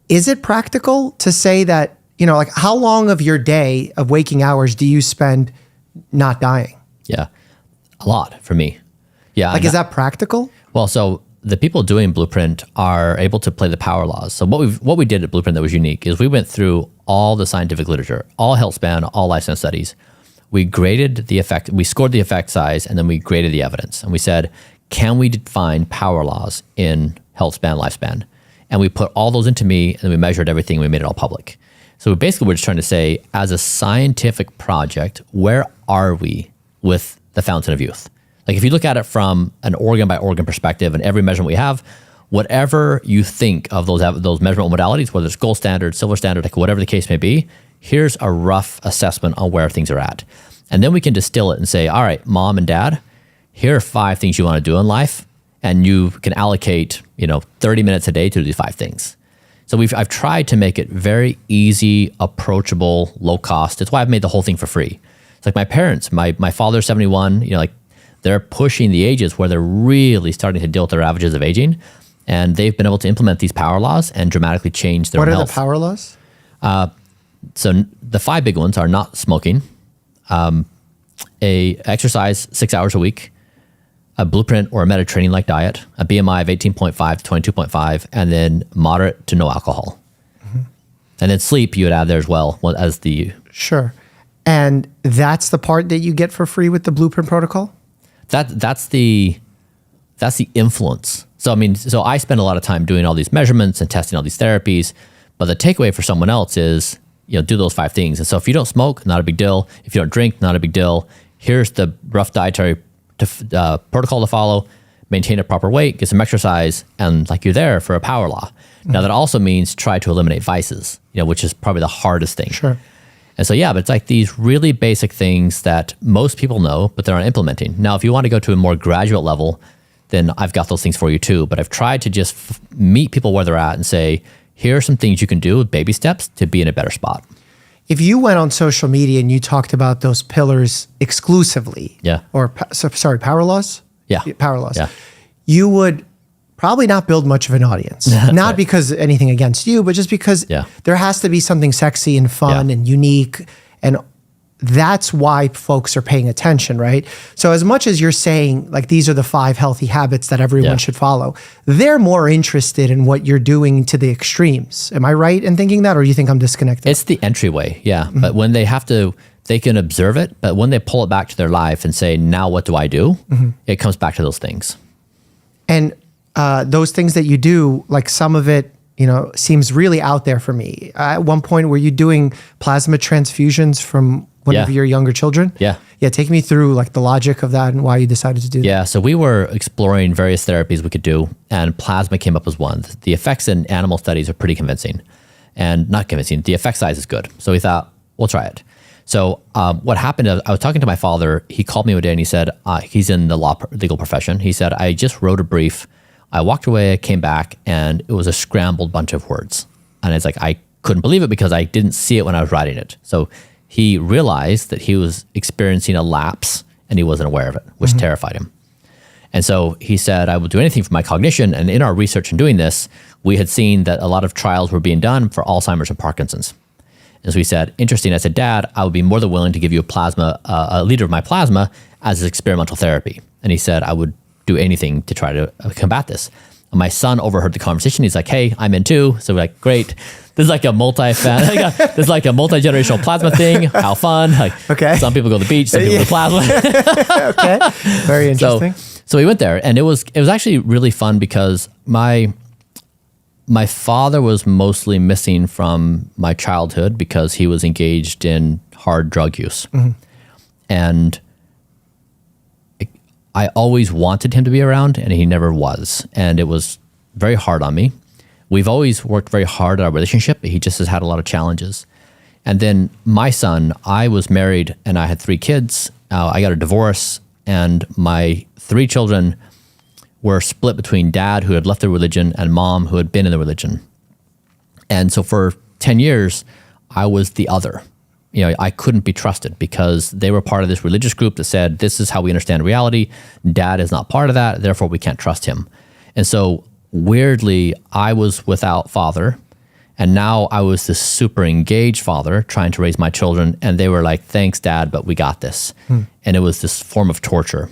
Speaker 2: is it practical to say that, you know, like, how long of your day of waking hours do you spend not dying?
Speaker 1: Yeah, a lot for me. Yeah.
Speaker 2: Like, is that practical?
Speaker 1: Well, so the people doing Blueprint are able to play the power laws. So what we did at Blueprint that was unique is we went through all the scientific literature, all health span, all lifespan studies. We graded the effect, we scored the effect size, and then we graded the evidence. And we said, can we define power laws in health span, lifespan? And we put all those into me, and we measured everything, and we made it all public. So basically we're just trying to say, as a scientific project, where are we with the fountain of youth? Like, if you look at it from an organ by organ perspective and every measurement we have, whatever you think of those measurement modalities, whether it's gold standard, silver standard, like whatever the case may be, here's a rough assessment on where things are at. And then we can distill it and say, all right, mom and dad, here are 5 things you want to do in life. And you can allocate, 30 minutes a day to do these 5 things. So I've tried to make it very easy, approachable, low cost. That's why I've made the whole thing for free. It's like my parents, my father's 71, they're pushing the ages where they're really starting to deal with the ravages of aging. And they've been able to implement these power laws and dramatically change their health.
Speaker 2: What are the power laws?
Speaker 1: So the 5 big ones are not smoking, exercise 6 hours a week, a blueprint or a Mediterranean-like diet, a BMI of 18.5 to 22.5, and then moderate to no alcohol. And then sleep you would add there as well as the...
Speaker 2: Sure. And that's the part that you get for free with the blueprint protocol?
Speaker 1: That's the influence. So I spend a lot of time doing all these measurements and testing all these therapies, but the takeaway for someone else is, do those 5 things. And so if you don't smoke, not a big deal. If you don't drink, not a big deal. Here's the rough dietary protocol to follow. Maintain a proper weight, get some exercise, and you're there for a power law. Now that also means try to eliminate vices, which is probably the hardest thing.
Speaker 2: Sure.
Speaker 1: And so, but it's these really basic things that most people know, but they're not implementing. Now, if you want to go to a more graduate level, then I've got those things for you too. But I've tried to just meet people where they're at and say, here are some things you can do with baby steps to be in a better spot.
Speaker 2: If you went on social media and you talked about those pillars exclusively, power laws?
Speaker 1: Yeah.
Speaker 2: Power laws.
Speaker 1: Yeah.
Speaker 2: You would probably not build much of an audience. Not because anything against you, but just because there has to be something sexy and fun and unique. And that's why folks are paying attention, right? So as much as you're saying, these are the 5 healthy habits that everyone should follow, they're more interested in what you're doing to the extremes. Am I right in thinking that, or you think I'm disconnected?
Speaker 1: It's the entryway, But when they have to, they can observe it, but when they pull it back to their life and say, now what do I do? It comes back to those things.
Speaker 2: And those things that you do, some of it, seems really out there for me. At one point, were you doing plasma transfusions from one of your younger children?
Speaker 1: Yeah.
Speaker 2: Take me through the logic of that and why you decided to do that.
Speaker 1: Yeah, so we were exploring various therapies we could do, and plasma came up as one. The effects in animal studies are pretty convincing, and not convincing. The effect size is good. So we thought, we'll try it. So what happened, I was talking to my father. He called me one day and he said, he's in the legal profession. He said, I just wrote a brief. I walked away, came back, and it was a scrambled bunch of words. And it's I couldn't believe it because I didn't see it when I was writing it. So he realized that he was experiencing a lapse and he wasn't aware of it, which terrified him. And so he said, I will do anything for my cognition. And in our research in doing this, we had seen that a lot of trials were being done for Alzheimer's and Parkinson's. And so he said, interesting. I said, Dad, I would be more than willing to give you a liter of my plasma as experimental therapy. And he said, I would do anything to try to combat this. And my son overheard the conversation. He's like, hey, I'm in too. So we're like, great. This is a this is a multi-generational plasma thing. How fun.
Speaker 2: Okay.
Speaker 1: Some people go to the beach, some people go to plasma.
Speaker 2: Okay. Very interesting.
Speaker 1: So we went there, and it was actually really fun because my father was mostly missing from my childhood because he was engaged in hard drug use. And I always wanted him to be around, and he never was. And it was very hard on me. We've always worked very hard at our relationship, but he just has had a lot of challenges. And then my son, I was married and I had 3 kids. I got a divorce, and my 3 children were split between dad, who had left the religion, and mom, who had been in the religion. And so for 10 years, I was the other. I couldn't be trusted because they were part of this religious group that said, this is how we understand reality. Dad is not part of that. Therefore, we can't trust him. And so weirdly, I was without father. And now I was this super engaged father trying to raise my children. And they were like, thanks, Dad, but we got this. And it was this form of torture.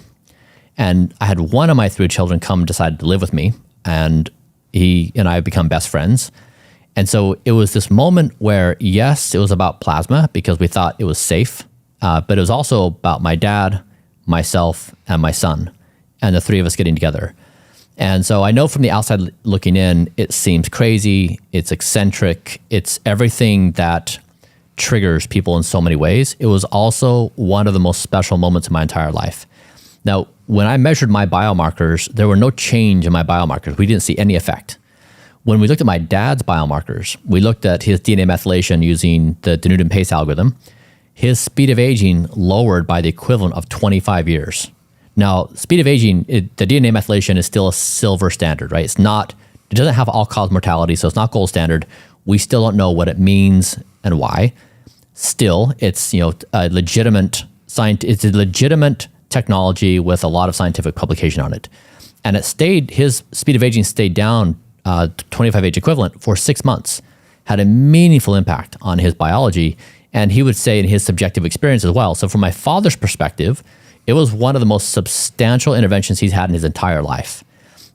Speaker 1: And I had one of my 3 children come decide to live with me. And he and I have become best friends. And so it was this moment where, yes, it was about plasma because we thought it was safe, but it was also about my dad, myself, and my son, and the 3 of us getting together. And so I know from the outside looking in, it seems crazy, it's eccentric, it's everything that triggers people in so many ways. It was also one of the most special moments in my entire life. Now, when I measured my biomarkers, there were no change in my biomarkers. We didn't see any effect. When we looked at my dad's biomarkers, we looked at his DNA methylation using the Denudin pace algorithm. His speed of aging lowered by the equivalent of 25 years. Now, speed of aging, the DNA methylation is still a silver standard, right? It doesn't have all-cause mortality, so it's not gold standard. We still don't know what it means and why. Still, it's a legitimate technology with a lot of scientific publication on it. And his speed of aging stayed down 25 age equivalent for 6 months, had a meaningful impact on his biology. And he would say in his subjective experience as well. So from my father's perspective, it was one of the most substantial interventions he's had in his entire life.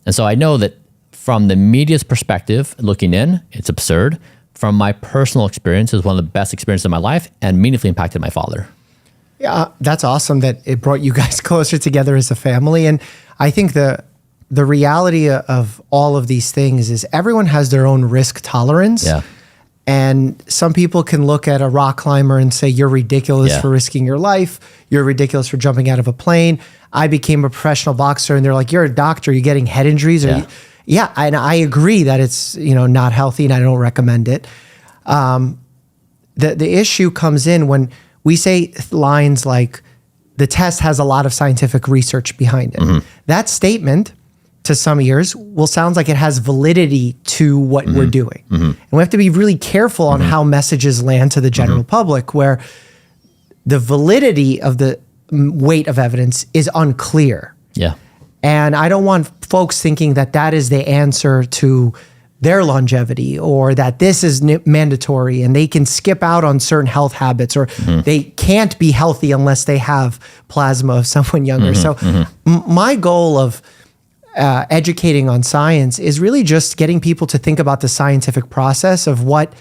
Speaker 1: And so I know that from the media's perspective, looking in, it's absurd. From my personal experience, it was one of the best experiences of my life and meaningfully impacted my father.
Speaker 2: Yeah, that's awesome that it brought you guys closer together as a family. And I think the reality of all of these things is everyone has their own risk tolerance.
Speaker 1: Yeah.
Speaker 2: And some people can look at a rock climber and say, you're ridiculous for risking your life. You're ridiculous for jumping out of a plane. I became a professional boxer, and they're like, you're a doctor, you're getting head injuries. And I agree that it's not healthy, and I don't recommend it. The issue comes in when we say lines like, the test has a lot of scientific research behind it. Mm-hmm. That statement, to some ears, will sound like it has validity to what we're doing. Mm-hmm. And we have to be really careful on how messages land to the general public, where the validity of the weight of evidence is unclear.
Speaker 1: Yeah.
Speaker 2: And I don't want folks thinking that that is the answer to their longevity, or that this is mandatory and they can skip out on certain health habits, or they can't be healthy unless they have plasma of someone younger. So my goal of educating on science is really just getting people to think about the scientific process of what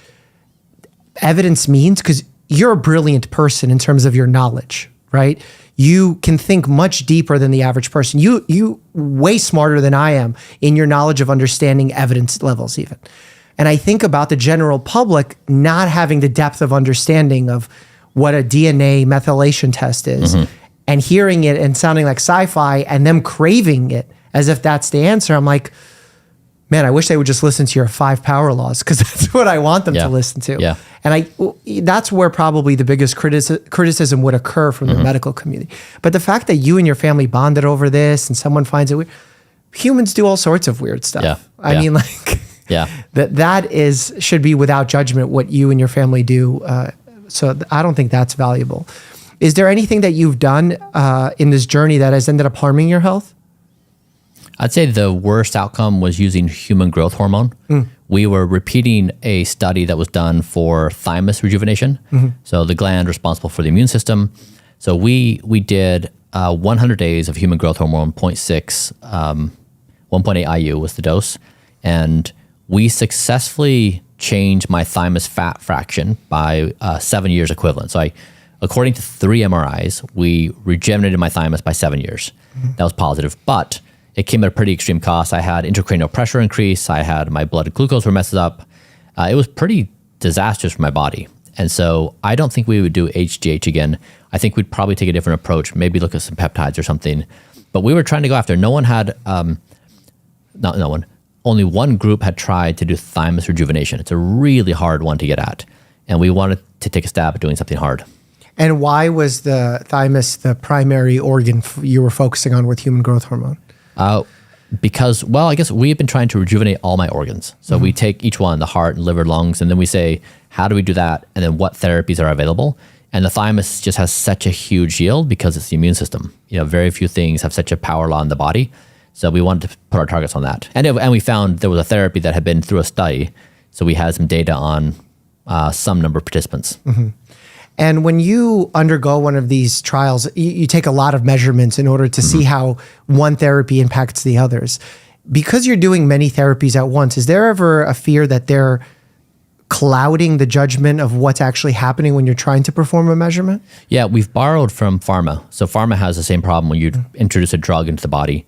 Speaker 2: evidence means, because you're a brilliant person in terms of your knowledge, right? You can think much deeper than the average person. You way smarter than I am in your knowledge of understanding evidence levels even. And I think about the general public not having the depth of understanding of what a DNA methylation test is, and hearing it and sounding like sci-fi and them craving it as if that's the answer. I'm like, man, I wish they would just listen to your 5 power laws, because that's what I want them to listen to.
Speaker 1: Yeah.
Speaker 2: And that's where probably the biggest criticism would occur from the medical community. But the fact that you and your family bonded over this and someone finds it weird, humans do all sorts of weird stuff.
Speaker 1: Yeah.
Speaker 2: I mean, like, that should be without judgment what you and your family do. So I don't think that's valuable. Is there anything that you've done in this journey that has ended up harming your health?
Speaker 1: I'd say the worst outcome was using human growth hormone. We were repeating a study that was done for thymus rejuvenation, so the gland responsible for the immune system. So we did 100 days of human growth hormone, 0.6, 1.8 IU was the dose, and we successfully changed my thymus fat fraction by 7 years equivalent. So according to 3 MRIs, we regenerated my thymus by 7 years. That was positive, but it came at a pretty extreme cost. I had intracranial pressure increase. I had my blood glucose were messed up. It was pretty disastrous for my body. And so I don't think we would do HGH again. I think we'd probably take a different approach, maybe look at some peptides or something. But we were trying to go after, only one group had tried to do thymus rejuvenation. It's a really hard one to get at. And we wanted to take a stab at doing something hard.
Speaker 2: And why was the thymus the primary organ you were focusing on with human growth hormone?
Speaker 1: Because, I guess we have been trying to rejuvenate all my organs. So we take each one, the heart, liver, lungs, and then we say, how do we do that? And then what therapies are available? And the thymus just has such a huge yield because it's the immune system. Very few things have such a power law in the body. So we wanted to put our targets on that. And we found there was a therapy that had been through a study. So we had some data on some number of participants.
Speaker 2: And when you undergo one of these trials, you take a lot of measurements in order to see how one therapy impacts the others. Because you're doing many therapies at once, is there ever a fear that they're clouding the judgment of what's actually happening when you're trying to perform a measurement?
Speaker 1: Yeah, we've borrowed from pharma. So pharma has the same problem when you introduce a drug into the body.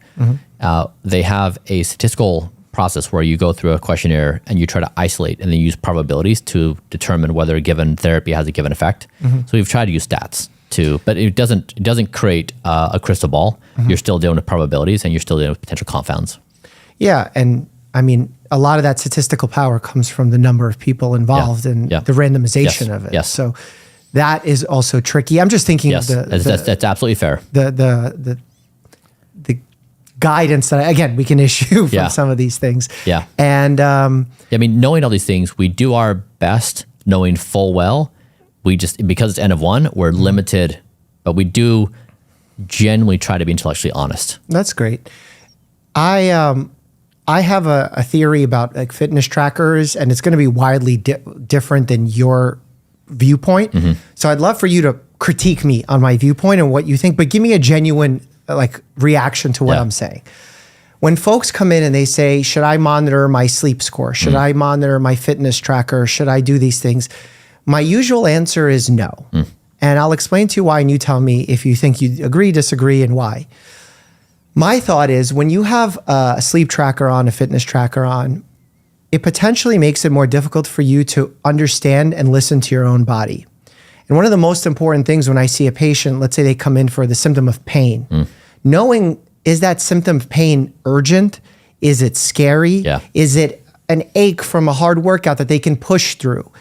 Speaker 1: They have a statistical process where you go through a questionnaire and you try to isolate and then use probabilities to determine whether a given therapy has a given effect. So we've tried to use stats too, but it doesn't create a crystal ball. You're still dealing with probabilities and you're still dealing with potential confounds.
Speaker 2: Yeah, and I mean, a lot of that statistical power comes from the number of people involved and the randomization of it.
Speaker 1: Yes.
Speaker 2: So that is also tricky. I'm just thinking of
Speaker 1: that's absolutely fair.
Speaker 2: The guidance that, again, we can issue from some of these things.
Speaker 1: Yeah.
Speaker 2: And
Speaker 1: I mean, knowing all these things, we do our best, knowing full well, we just, because it's N of 1, we're limited, but we do genuinely try to be intellectually honest.
Speaker 2: That's great. I have a theory about like fitness trackers, and it's going to be widely different than your viewpoint. So I'd love for you to critique me on my viewpoint and what you think, but give me a genuine like reaction to what I'm saying. When folks come in and they say, should I monitor my sleep score? Should I monitor my fitness tracker? Should I do these things? My usual answer is no. And I'll explain to you why, and you tell me if you think you agree, disagree, and why. My thought is when you have a sleep tracker on, a fitness tracker on, it potentially makes it more difficult for you to understand and listen to your own body. And one of the most important things when I see a patient, let's say they come in for the symptom of pain, knowing, is that symptom of pain urgent? Is it scary?
Speaker 1: Yeah.
Speaker 2: Is it an ache from a hard workout that they can push through?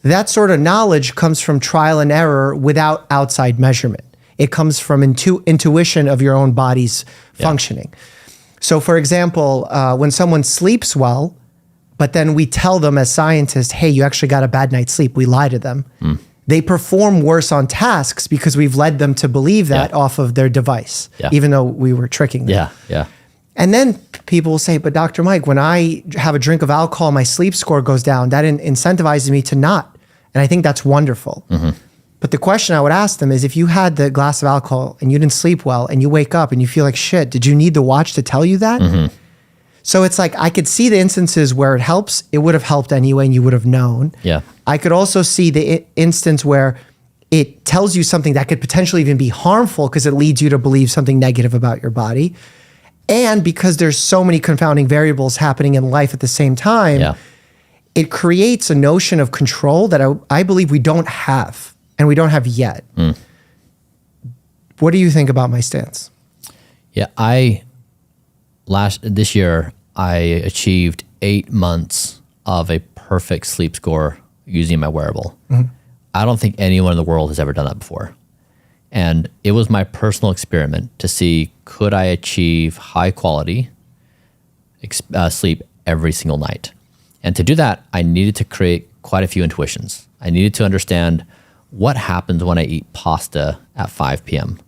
Speaker 2: That sort of knowledge comes from trial and error without outside measurement. It comes from intuition of your own body's functioning. So for example, when someone sleeps well, but then we tell them as scientists, hey, you actually got a bad night's sleep, we lie to them. They perform worse on tasks because we've led them to believe that off of their device, even though we were tricking them. And then people will say, but Dr. Mike, when I have a drink of alcohol, my sleep score goes down. That incentivizes me to not. And I think that's wonderful. But the question I would ask them is, if you had the glass of alcohol and you didn't sleep well and you wake up and you feel like shit, did you need the watch to tell you that? So it's like, I could see the instances where it helps. It would have helped anyway and you would have known. I could also see the instance where it tells you something that could potentially even be harmful because it leads you to believe something negative about your body. And because there's so many confounding variables happening in life at the same time, it creates a notion of control that I believe we don't have, and we don't have yet. What do you think about my stance?
Speaker 1: This year, I achieved 8 months of a perfect sleep score using my wearable. I don't think anyone in the world has ever done that before. And it was my personal experiment to see, could I achieve high quality sleep every single night? And to do that, I needed to create quite a few intuitions. I needed to understand what happens when I eat pasta at 5 p.m.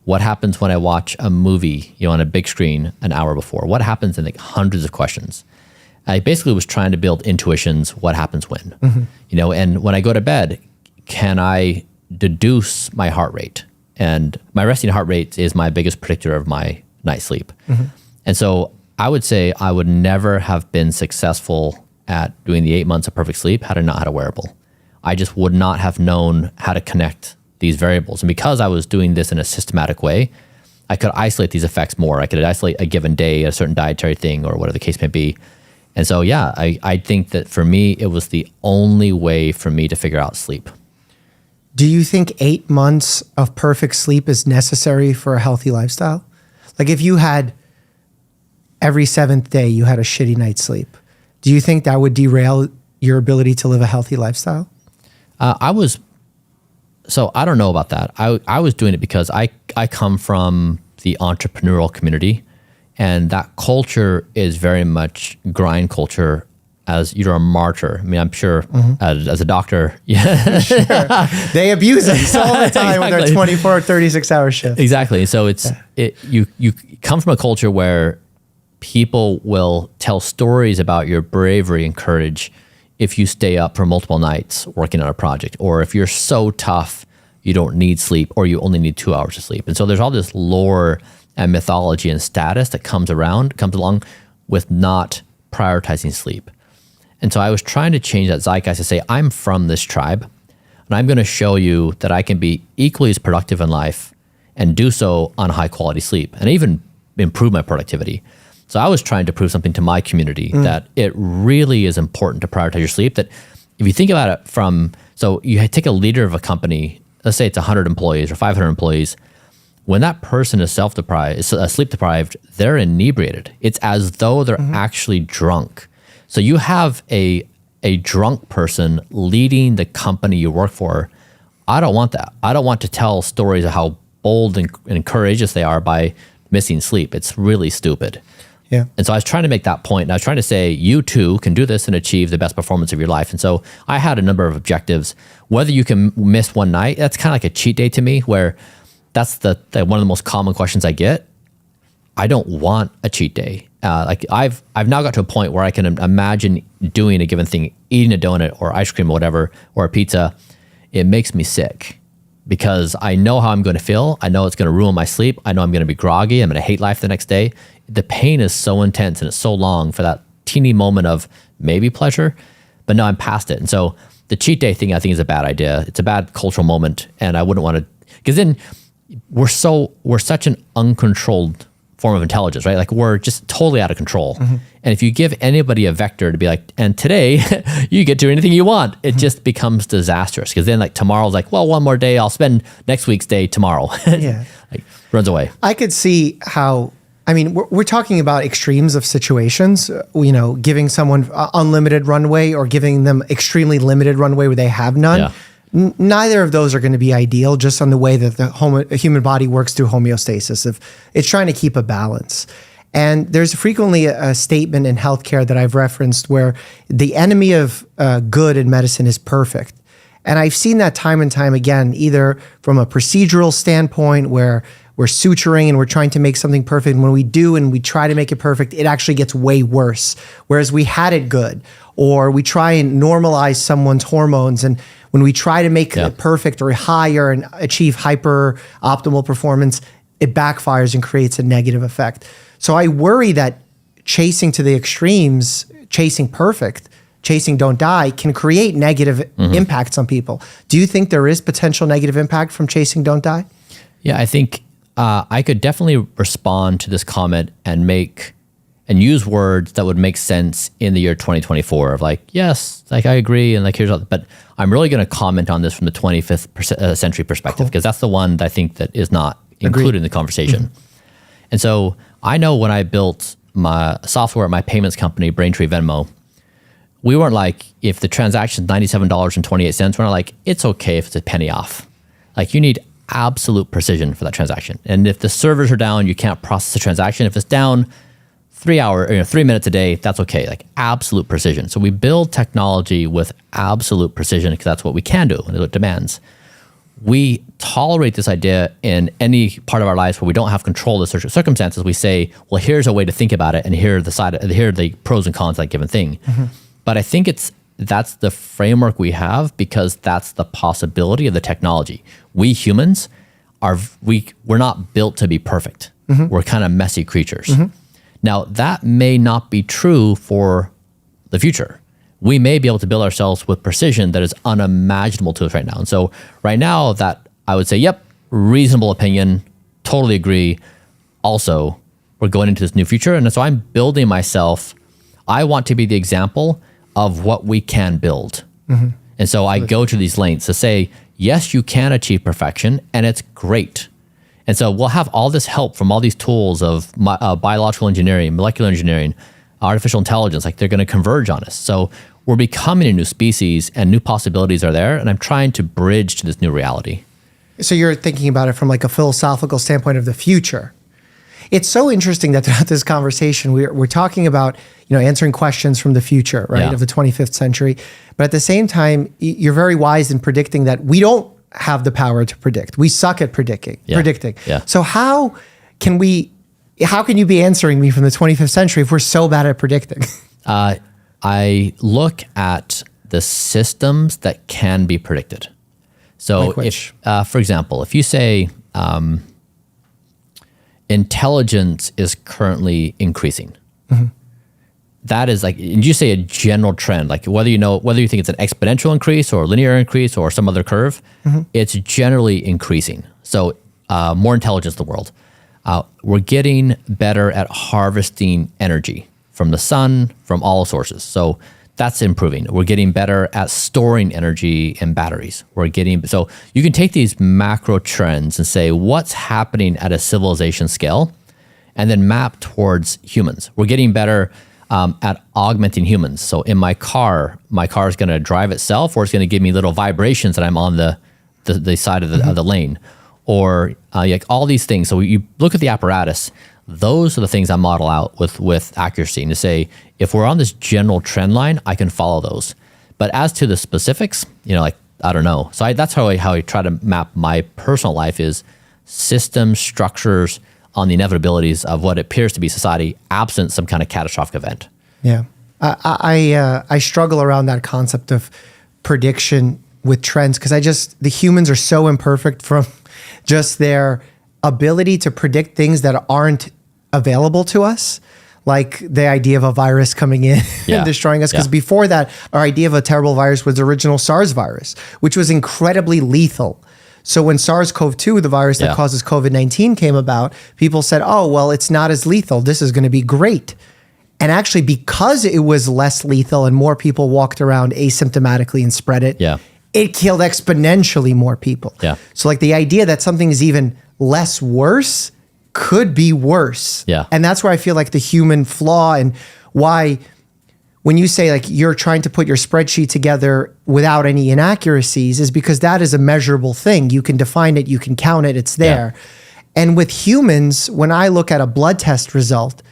Speaker 1: What happens when I watch a movie, on a big screen an hour before? What happens in hundreds of questions? I basically was trying to build intuitions, what happens when, and when I go to bed, can I deduce my heart rate? And my resting heart rate is my biggest predictor of my night's sleep. And so I would say I would never have been successful at doing the 8 months of perfect sleep had I not had a wearable. I just would not have known how to connect these variables. And because I was doing this in a systematic way, I could isolate these effects more. I could isolate a given day, a certain dietary thing, or whatever the case may be. And so, I think that for me, it was the only way for me to figure out sleep.
Speaker 2: Do you think 8 months of perfect sleep is necessary for a healthy lifestyle? Like if you had every 7th day, you had a shitty night's sleep, do you think that would derail your ability to live a healthy lifestyle?
Speaker 1: So I don't know about that. I was doing it because I come from the entrepreneurial community, and that culture is very much grind culture. As you're a martyr. I mean, I'm sure as a doctor,
Speaker 2: they abuse us all the time with their 24 or 36-hour shifts.
Speaker 1: Exactly. So you come from a culture where people will tell stories about your bravery and courage if you stay up for multiple nights working on a project, or if you're so tough you don't need sleep, or you only need 2 hours of sleep. And so there's all this lore and mythology and status that comes along with not prioritizing sleep. And so I was trying to change that zeitgeist to say, I'm from this tribe, and I'm going to show you that I can be equally as productive in life and do so on high quality sleep, and even improve my productivity. So I was trying to prove something to my community that it really is important to prioritize your sleep. That if you think about it so you take a leader of a company, let's say it's 100 employees or 500 employees, when that person is sleep deprived, they're inebriated. It's as though they're actually drunk. So you have a drunk person leading the company you work for. I don't want that. I don't want to tell stories of how bold and courageous they are by missing sleep. It's really stupid. And so I was trying to make that point. And I was trying to say, you too can do this and achieve the best performance of your life. And so I had a number of objectives. Whether you can miss one night, that's kind of like a cheat day to me, where that's the one of the most common questions I get. I don't want a cheat day. Like I've now got to a point where I can imagine doing a given thing, eating a donut or ice cream or whatever, or a pizza. It makes me sick because I know how I'm going to feel. I know it's going to ruin my sleep. I know I'm going to be groggy. I'm going to hate life the next day. The pain is so intense and it's so long for that teeny moment of maybe pleasure, but now I'm past it. And so the cheat day thing I think is a bad idea. It's a bad cultural moment, and I wouldn't want to, because then we're such an uncontrolled form of intelligence, right? Like we're just totally out of control. And if you give anybody a vector to be like, and today you get to do anything you want, it just becomes disastrous. Because then like tomorrow's like, well, one more day, I'll spend next week's day tomorrow.
Speaker 2: Yeah.
Speaker 1: Like runs away.
Speaker 2: I could see how, I mean, we're talking about extremes of situations, giving someone unlimited runway or giving them extremely limited runway where they have none.
Speaker 1: Yeah.
Speaker 2: Neither of those are going to be ideal, just on the way that the human body works through homeostasis. If it's trying to keep a balance. And there's frequently a statement in healthcare that I've referenced where the enemy of good in medicine is perfect. And I've seen that time and time again, either from a procedural standpoint where we're suturing and we're trying to make something perfect. And when we do and we try to make it perfect, it actually gets way worse. Whereas we had it good, or we try and normalize someone's hormones. And when we try to make it perfect or higher and achieve hyper optimal performance, it backfires and creates a negative effect. So I worry that chasing to the extremes, chasing perfect, chasing don't die, can create negative impacts on people. Do you think there is potential negative impact from chasing don't die?
Speaker 1: Yeah, I think I could definitely respond to this comment and use words that would make sense in the year 2024 of like, yes, like I agree. And like, but I'm really going to comment on this from the 25th century perspective, because that's the one that I think that is not included in the conversation. And so I know when I built my software at my payments company, Braintree Venmo, we weren't like, if the transaction's $97.28, we're not like, it's okay if it's a penny off. Like you need absolute precision for that transaction. And if the servers are down, you can't process the transaction. If it's down 3 minutes a day, that's okay. Like absolute precision. So we build technology with absolute precision because that's what we can do and what it demands. We tolerate this idea in any part of our lives where we don't have control of the circumstances. We say, well, here's a way to think about it, and here are the pros and cons of that given thing. But I think that's the framework we have because that's the possibility of the technology. We humans we're not built to be perfect. We're kind of messy creatures. Now, that may not be true for the future. We may be able to build ourselves with precision that is unimaginable to us right now. And so right now that I would say, yep, reasonable opinion, totally agree. Also, we're going into this new future. And so I'm building myself. I want to be the example of what we can build. And so I go to these lengths to say, yes, you can achieve perfection and it's great. And so we'll have all this help from all these tools of biological engineering, molecular engineering, artificial intelligence, like they're going to converge on us. So we're becoming a new species and new possibilities are there. And I'm trying to bridge to this new reality.
Speaker 2: So you're thinking about it from like a philosophical standpoint of the future. It's so interesting that throughout this conversation, we're talking about, answering questions from the future, right, of the 25th century. But at the same time, you're very wise in predicting that we don't have the power to predict. We suck at predicting.
Speaker 1: Yeah.
Speaker 2: So how can you be answering me from the 25th century if we're so bad at predicting?
Speaker 1: I look at the systems that can be predicted. So if, for example, if you say intelligence is currently increasing, that is like, and you say a general trend, like whether you think it's an exponential increase or a linear increase or some other curve, it's generally increasing. So more intelligence in the world. We're getting better at harvesting energy from the sun, from all sources. So that's improving. We're getting better at storing energy in batteries. So you can take these macro trends and say, what's happening at a civilization scale, and then map towards humans. We're getting better at augmenting humans. So in my car is going to drive itself, or it's going to give me little vibrations that I'm on the side of the lane, or like all these things. So you look at the apparatus. Those are the things I model out with accuracy, and to say, if we're on this general trend line, I can follow those. But as to the specifics, I don't know. So that's how I try to map my personal life is systems, structures on the inevitabilities of what appears to be society absent some kind of catastrophic event.
Speaker 2: Yeah. I struggle around that concept of prediction with trends because the humans are so imperfect from just their ability to predict things that aren't available to us, like the idea of a virus coming in and destroying us. Because before that, our idea of a terrible virus was the original SARS virus, which was incredibly lethal. So when SARS-CoV-2, the virus that causes COVID-19, came about, people said, oh, well, it's not as lethal. This is going to be great. And actually, because it was less lethal and more people walked around asymptomatically and spread it, it killed exponentially more people.
Speaker 1: Yeah.
Speaker 2: So like the idea that something is even less worse could be worse.
Speaker 1: Yeah.
Speaker 2: And that's where I feel like the human flaw and why when you say like you're trying to put your spreadsheet together without any inaccuracies is because that is a measurable thing. You can define it, you can count it, it's there. And with humans, when I look at a blood test result,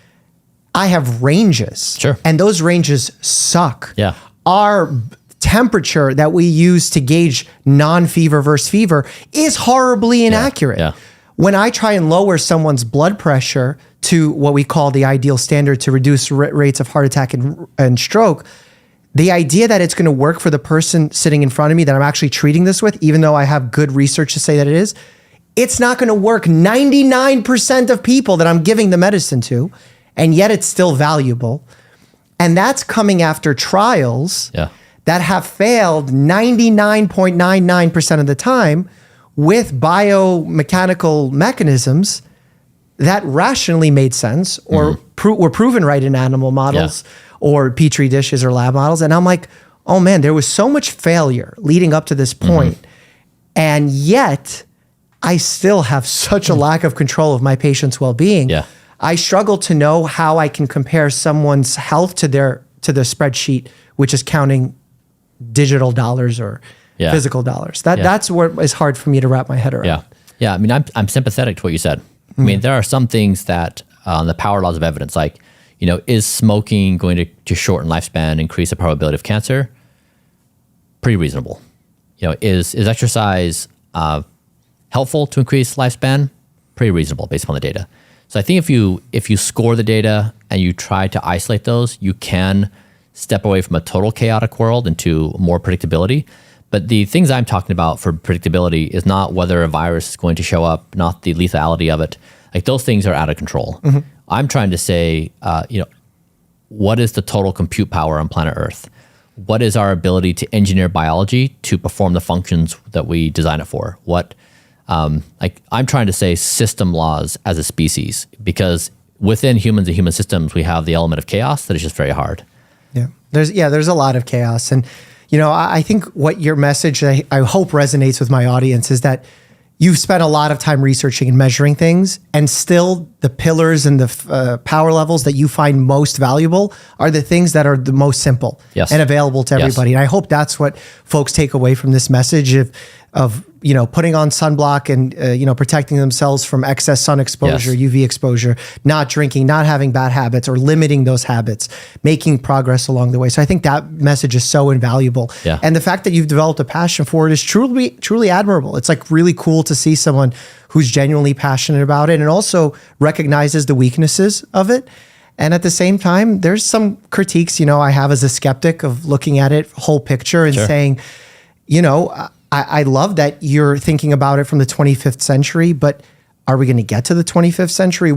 Speaker 2: I have ranges.
Speaker 1: Sure.
Speaker 2: And those ranges suck.
Speaker 1: Yeah.
Speaker 2: Our temperature that we use to gauge non-fever versus fever is horribly inaccurate.
Speaker 1: Yeah.
Speaker 2: When I try and lower someone's blood pressure to what we call the ideal standard to reduce rates of heart attack and stroke, the idea that it's going to work for the person sitting in front of me that I'm actually treating this with, even though I have good research to say that it is, it's not going to work 99% of people that I'm giving the medicine to, and yet it's still valuable. And that's coming after trials that have failed 99.99% of the time with biomechanical mechanisms that rationally made sense or were proven right in animal models or petri dishes or lab models. And I'm like, oh man, there was so much failure leading up to this point. And yet I still have such a lack of control of my patient's well-being. I struggle to know how I can compare someone's health to their spreadsheet, which is counting digital dollars or physical dollars. That's what is hard for me to wrap my head around.
Speaker 1: I mean, I'm sympathetic to what you said. I mean, there are some things that the power laws of evidence, like, you know, is smoking going to shorten lifespan, increase the probability of cancer? Pretty reasonable. You know, is exercise helpful to increase lifespan? Pretty reasonable based upon the data. So I think if you score the data and you try to isolate those, you can step away from a total chaotic world into more predictability. But the things I'm talking about for predictability is not whether a virus is going to show up, not the lethality of it. Like those things are out of control. I'm trying to say, you know, what is the total compute power on planet Earth? What is our ability to engineer biology to perform the functions that we design it for? What, like I'm trying to say system laws as a species, because within humans and human systems, we have the element of chaos that is just very hard.
Speaker 2: There's a lot of chaos. And, you know, I think what your message, I hope resonates with my audience is that you've spent a lot of time researching and measuring things, and still the pillars and the power levels that you find most valuable are the things that are the most simple and available to everybody. And I hope that's what folks take away from this message of you know, putting on sunblock and, you know, protecting themselves from excess sun exposure, UV exposure, not drinking, not having bad habits or limiting those habits, making progress along the way. So I think that message is so invaluable. And the fact that you've developed a passion for it is truly admirable. It's like really cool to see someone who's genuinely passionate about it and also recognizes the weaknesses of it. And at the same time, there's some critiques, you know, I have as a skeptic of looking at it whole picture and saying, you know, I love that you're thinking about it from the 25th century, but are we going to get to the 25th century?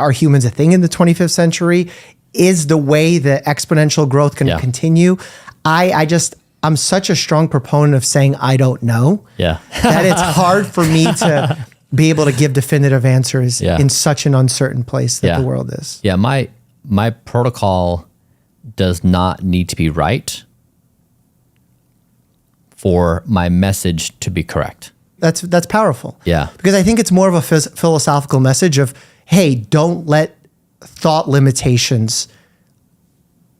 Speaker 2: Are humans a thing in the 25th century? Is the way the exponential growth going to continue? I'm such a strong proponent of saying, I don't know, that it's hard for me to be able to give definitive answers in such an uncertain place that the world is.
Speaker 1: My protocol does not need to be right for my message to be correct.
Speaker 2: That's powerful.
Speaker 1: Because
Speaker 2: I think it's more of a philosophical message of, hey, don't let thought limitations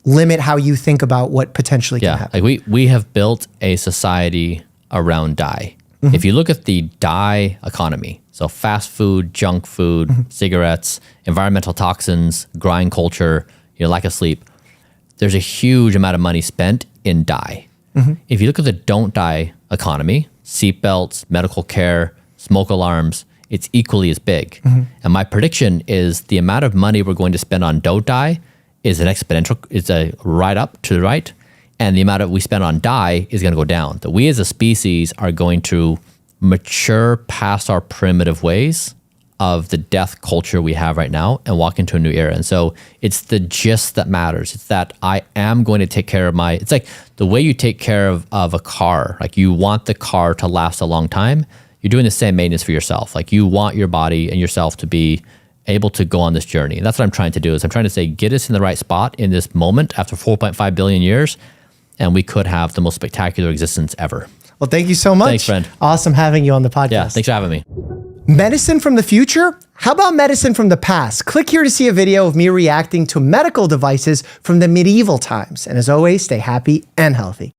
Speaker 2: limit how you think about what potentially can happen.
Speaker 1: Like we have built a society around dye. If you look at the dye economy, so fast food, junk food, cigarettes, environmental toxins, grind culture, you know, lack of sleep, there's a huge amount of money spent in dye. If you look at the don't die economy, seatbelts, medical care, smoke alarms, it's equally as big. And my prediction is the amount of money we're going to spend on don't die is an exponential, it's a right up to the right. And the amount of we spend on die is going to go down. That we as a species are going to mature past our primitive ways of the death culture we have right now and walk into a new era. And so it's the gist that matters. It's that I am going to take care of it's like the way you take care of a car. Like you want the car to last a long time. You're doing the same maintenance for yourself. Like you want your body and yourself to be able to go on this journey. And that's what I'm trying to do is I'm trying to say, get us in the right spot in this moment after 4.5 billion years. And we could have the most spectacular existence ever.
Speaker 2: Well, thank you so much.
Speaker 1: Thanks, friend.
Speaker 2: Awesome having you on the podcast.
Speaker 1: Yeah, thanks for having me.
Speaker 2: Medicine from the future? How about medicine from the past? Click here to see a video of me reacting to medical devices from the medieval times. And as always, stay happy and healthy.